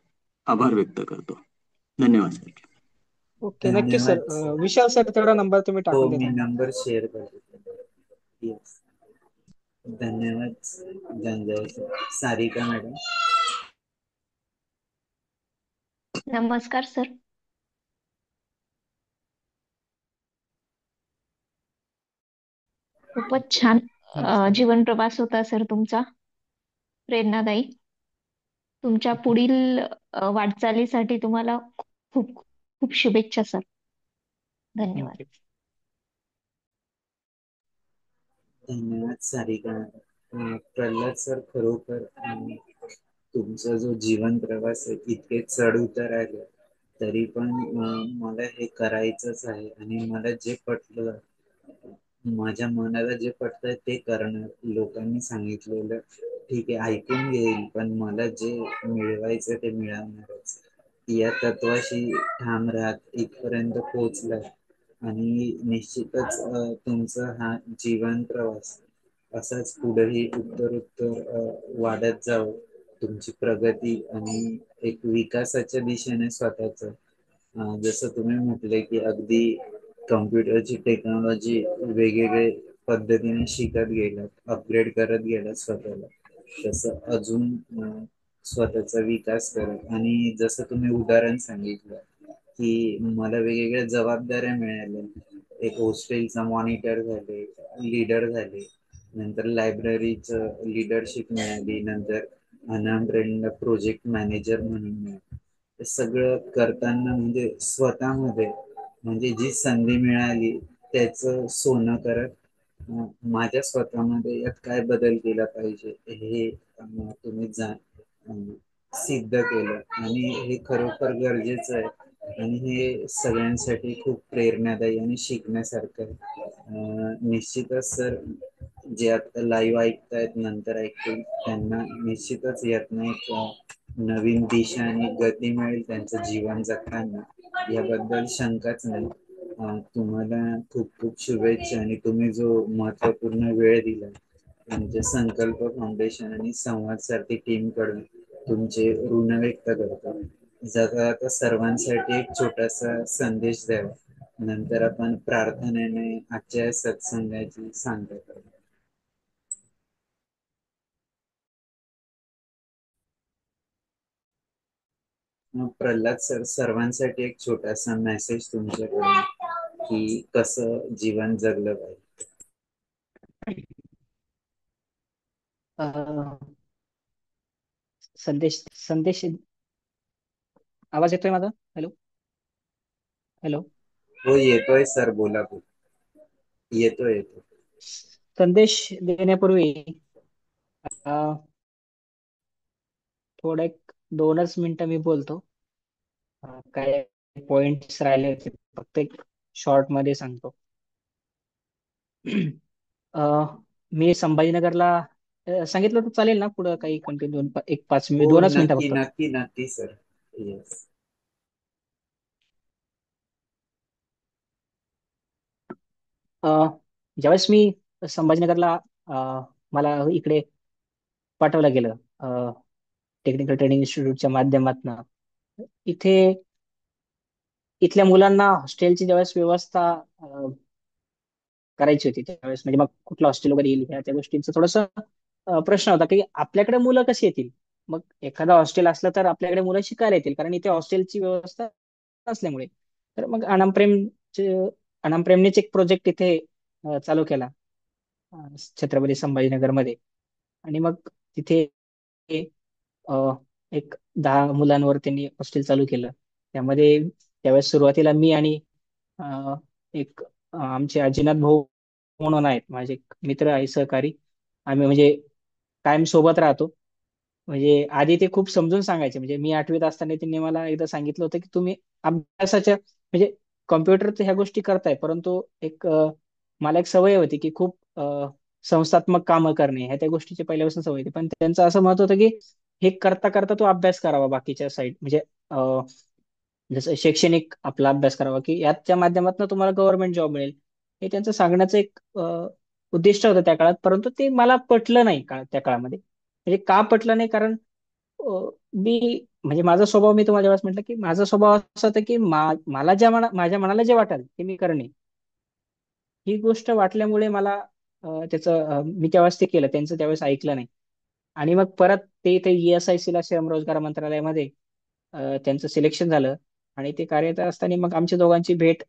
आभार व्यक्त करतो. धन्यवाद सर. ओके, नक्की सर. धन्यवाद. विशाल सर, तेवढा नंबर तुम्ही हो, टाकून मी देता. नंबर शेअर करतो. येस. धन्यवाद जंजाळ सर. सारिका मॅडम. नमस्कार सर. खूपच छान नमस्कार. जीवन प्रवास होता सर तुमचा, प्रेरणादायी. तुमच्या पुढील वाटचालीसाठी तुम्हाला खूप खूप शुभेच्छा सर. धन्यवाद. थँक्यू. धन्यवाद सारिका. प्रल्हाद सर, खरोखर तुमचा जो जीवन प्रवास आहे, इतके चढ उतार आले तरी पण मला हे करायचंच आहे आणि मला जे पटलं, माझ्या मनाला जे पटतंय ते करणार. लोकांनी सांगितलेलं ठीक आहे, ऐकून घेईल, पण मला जे मिळवायचं ते मिळवणारच. या तत्वाशी ठाम राहत इथपर्यंत पोहोचलाय आणि निश्चितच तुमचा हा जीवन प्रवास असाच पुढेही उत्तर वाढत जावं. तुमची प्रगती आणि एक विकासाच्या दिशेने स्वतःच, जसं तुम्ही म्हटले की अगदी कम्प्युटरची टेक्नॉलॉजी वेगवेगळे पद्धतीने शिकत गेलात, अपग्रेड करत गेलात स्वतःला, तसं अजून स्वतःचा विकास करत. आणि जसं तुम्ही उदाहरण सांगितलं की मला वेगवेगळ्या जबाबदाऱ्या मिळाल्या, एक हॉस्टेलचा मॉनिटर झाले, लीडर झाले, नंतर लायब्ररीचं लीडरशिप मिळाली, नंतर अनाम प्रोजेक्ट मॅनेजर म्हणून मिळालं. हे सगळं करताना म्हणजे स्वतःमध्ये म्हणजे जी संधी मिळाली त्याचं सोनं करत माझ्या स्वतःमध्ये यात काय बदल केला पाहिजे हे तुम्ही सिद्ध केलं आणि हे खरोखर गरजेचं आहे आणि हे सगळ्यांसाठी खूप प्रेरणादायी आणि शिकण्यासारखं आहे. निश्चितच सर, जे आता लाईव्ह ऐकतायत नंतर ऐकतील त्यांना निश्चितच यातनं एक नवीन दिशा आणि गती मिळेल त्यांचं जीवन जगताना, याबद्दल शंकाच नाही. तुम्हाला खूप खूप शुभेच्छा आणि तुम्ही जो महत्वपूर्ण वेळ दिला तुमच्या संकल्प फाउंडेशन आणि संवाद सारखी टीम कडून तुमचे ऋण व्यक्त करतो. जगा आता सर्वांसाठी एक छोटासा संदेश द्यावा, नंतर आपण प्रार्थनेने आजच्या सत्संगाची सांगता करू. प्रल्हाद सर, सर्वांसाठी एक छोटासा मेसेज तुमच्याकडून की कसं जीवन जगलं पाहिजे. संदेश संदेश आवाज येतोय माझा? Hello hello. हो येतोय सर, बोला बोला. येतोय. संदेश देण्यापूर्वी थोडं एक 2च मिनिटं मी बोलतो. काय पॉइंट्स राहिले होते, फक्त एक शॉर्ट मध्ये सांगतो. मी संभाजीनगरला सांगितलं तर चालेल ना? पुढं काही कंटिन्यू एक 5 मिनिट, हो 2च मिनिटं नक्की फक्त. नक्की नक्की सर. येस. ज्यावेळेस मी संभाजीनगरला मला इकडे पाठवलं गेलं टेक्निकल ट्रेनिंग इन्स्टिट्यूटच्या माध्यमातून, इथे इथल्या मुलांना हॉस्टेलची ज्यावेळेस व्यवस्था करायची होती त्यावेळेस, म्हणजे मग कुठलं हॉस्टेल वगैरे येईल ह्या त्या गोष्टींचा थोडासा प्रश्न होता की आपल्याकडे मुलं कशी येतील. मग एखादा हॉस्टेल असलं तर आपल्याकडे मुलं शिकायला येतील, कारण इथे हॉस्टेलची व्यवस्था नसल्यामुळे. तर मग अनामप्रेमनेच एक प्रोजेक्ट इथे चालू केला छत्रपती संभाजीनगरमध्ये. आणि मग तिथे अ, एक 10 मुलांवर त्यांनी हॉस्टेल चालू केलं. त्यामध्ये त्यावेळेस सुरुवातीला मी आणि एक आमचे अजिनाथ भाऊ म्हणून आहेत, माझे एक मित्र आहे, सहकारी. आम्ही म्हणजे कायम सोबत राहतो. म्हणजे आधी ते खूप समजून सांगायचे. म्हणजे मी 8वीत असताना त्यांनी मला एकदा सांगितलं होतं की तुम्ही अभ्यासाच्या म्हणजे कॉम्प्युटर तर ह्या गोष्टी करताय, परंतु मला एक सवय होती की खूप संस्थात्मक कामं करणे, ह्या त्या गोष्टीची पहिल्यापासून सवय होती. पण त्यांचं असं मत होतं की हे करता करता तो अभ्यास करावा बाकीच्या साईड, म्हणजे जसं शैक्षणिक आपला अभ्यास करावा की याच्या माध्यमातून तुम्हाला गव्हर्नमेंट जॉब मिळेल, हे त्यांचं सांगण्याचं एक उद्दिष्ट होतं त्या काळात. परंतु ते मला पटलं नाही त्या काळामध्ये. म्हणजे का पटलं नाही? कारण मी म्हणजे माझा स्वभाव, मी तुम्हाला जेव्हा म्हटलं की माझा स्वभाव असा होता की मला माझ्या मनाला जे वाटेल ते मी करणे. ही गोष्ट वाटल्यामुळे मला मी त्यावेळेस ते केलं, त्यांचं त्यावेळेस ऐकलं नाही. आणि मग परत ते इथे ESIC ला, श्रम रोजगार मंत्रालयामध्ये त्यांचं सिलेक्शन झालं. आणि ते कार्यरत असताना मग आमच्या दोघांची भेट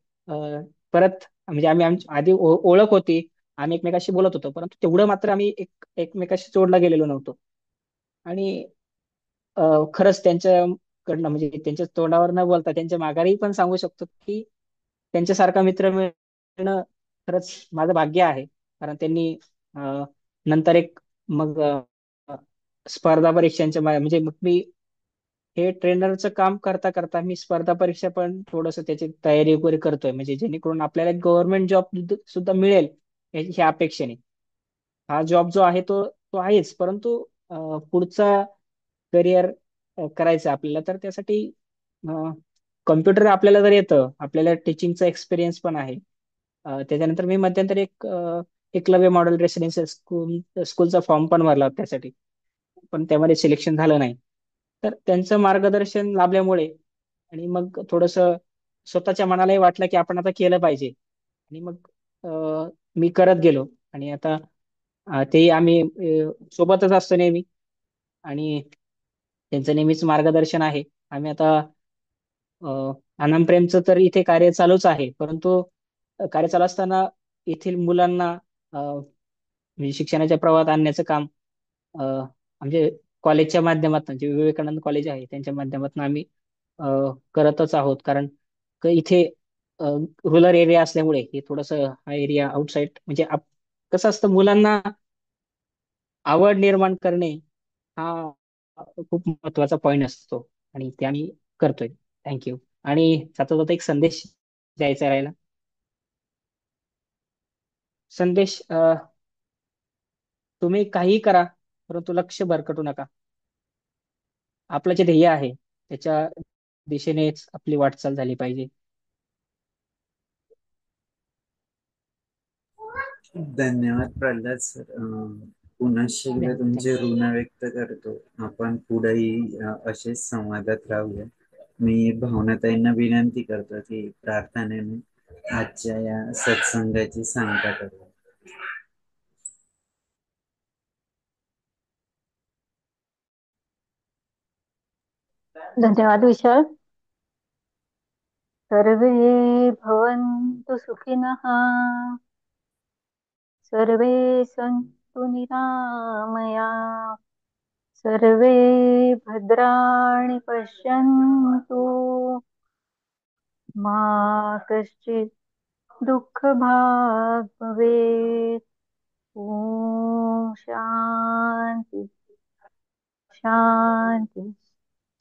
परत, म्हणजे आधी ओळख होती, आम्ही एकमेकाशी बोलत होतो, परंतु तेवढं मात्र आम्ही एकमेकाशी जोडला गेलेलो नव्हतो. आणि खरंच त्यांच्याकडनं म्हणजे त्यांच्या तोंडावर न बोलता त्यांच्या माघारी पण सांगू शकतो की त्यांच्यासारखा मित्र मिळणं खरंच माझं भाग्य आहे. कारण त्यांनी अ, नंतर एक मग स्पर्धा परीक्षांच्या म्हणजे मग मी हे ट्रेनरचं काम करता करता मी स्पर्धा परीक्षा पण थोडस त्याची तयारी वगैरे करतोय, म्हणजे जेणेकरून आपल्याला गव्हर्नमेंट जॉब सुद्धा मिळेल ह्या अपेक्षेने. हा जॉब जो आहे तो आहेच, परंतु पुढचा करिअर करायचं आपल्याला तर त्यासाठी कम्प्युटर आपल्याला जर येतं, आपल्याला टीचिंगचा एक्सपिरियन्स पण आहे. त्याच्यानंतर मी मध्यंतरी एकलव्य मॉडेल रेसिडेन्शियल स्कूलचा फॉर्म पण भरला होता त्यासाठी, पण त्यामध्ये सिलेक्शन झालं नाही. तर त्यांचं मार्गदर्शन लाभल्यामुळे आणि मग थोडस स्वतःच्या मनालाही वाटलं की आपण आता केलं पाहिजे. आणि मग मी करत गेलो आणि आता ते आम्ही सोबतच असतो नेहमी आणि त्यांचं नेहमीच मार्गदर्शन आहे. आम्ही आता अनाम प्रेमचं तर इथे कार्य चालूच आहे, परंतु कार्य चालू असताना येथील मुलांना म्हणजे शिक्षणाच्या प्रवाहात आणण्याचं काम म्हणजे कॉलेजच्या माध्यमातून, जे विवेकानंद कॉलेज आहे त्यांच्या माध्यमातून आम्ही अ, करतच आहोत. कारण इथे रुरल एरिया असल्यामुळे हे थोडंसं हा एरिया आउटसाईड म्हणजे कसं असतं, मुलांना आवड निर्माण करणे हा खूप महत्वाचा पॉईंट असतो आणि ते आम्ही करतोय. थँक्यू. आणि जाता जाता एक संदेश द्यायचा राहिला. संदेश, तुम्ही काहीही करा परंतु लक्ष भरकटू नका. आपलं जे ध्येय आहे त्याच्या दिशेनेच आपली वाटचाल झाली पाहिजे. धन्यवाद प्रल्हाद सर. पुनश्च एकदा तुमचे थँक्यू. ऋण व्यक्त करतो. आपण पुढेही असेच संवादात राहूया. मी भावनाताईंना विनंती करतो की प्रार्थनेने आजच्या या सत्संगाची सांगता करू. धन्यवाद विशाल. सर्वे भवन्तु सुखिनः, सर्वे सन्तु निरामया, सर्वे भद्राणि पश्यन्तु, मा कश्चित् दुःखभाग् भवेत्. ॐ शान्ति शान्ति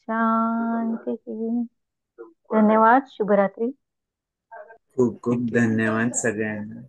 शान्तिः. धन्यवाद. शुभरात्री. खूप खूप थँक्यू. धन्यवाद सगळ्यांना.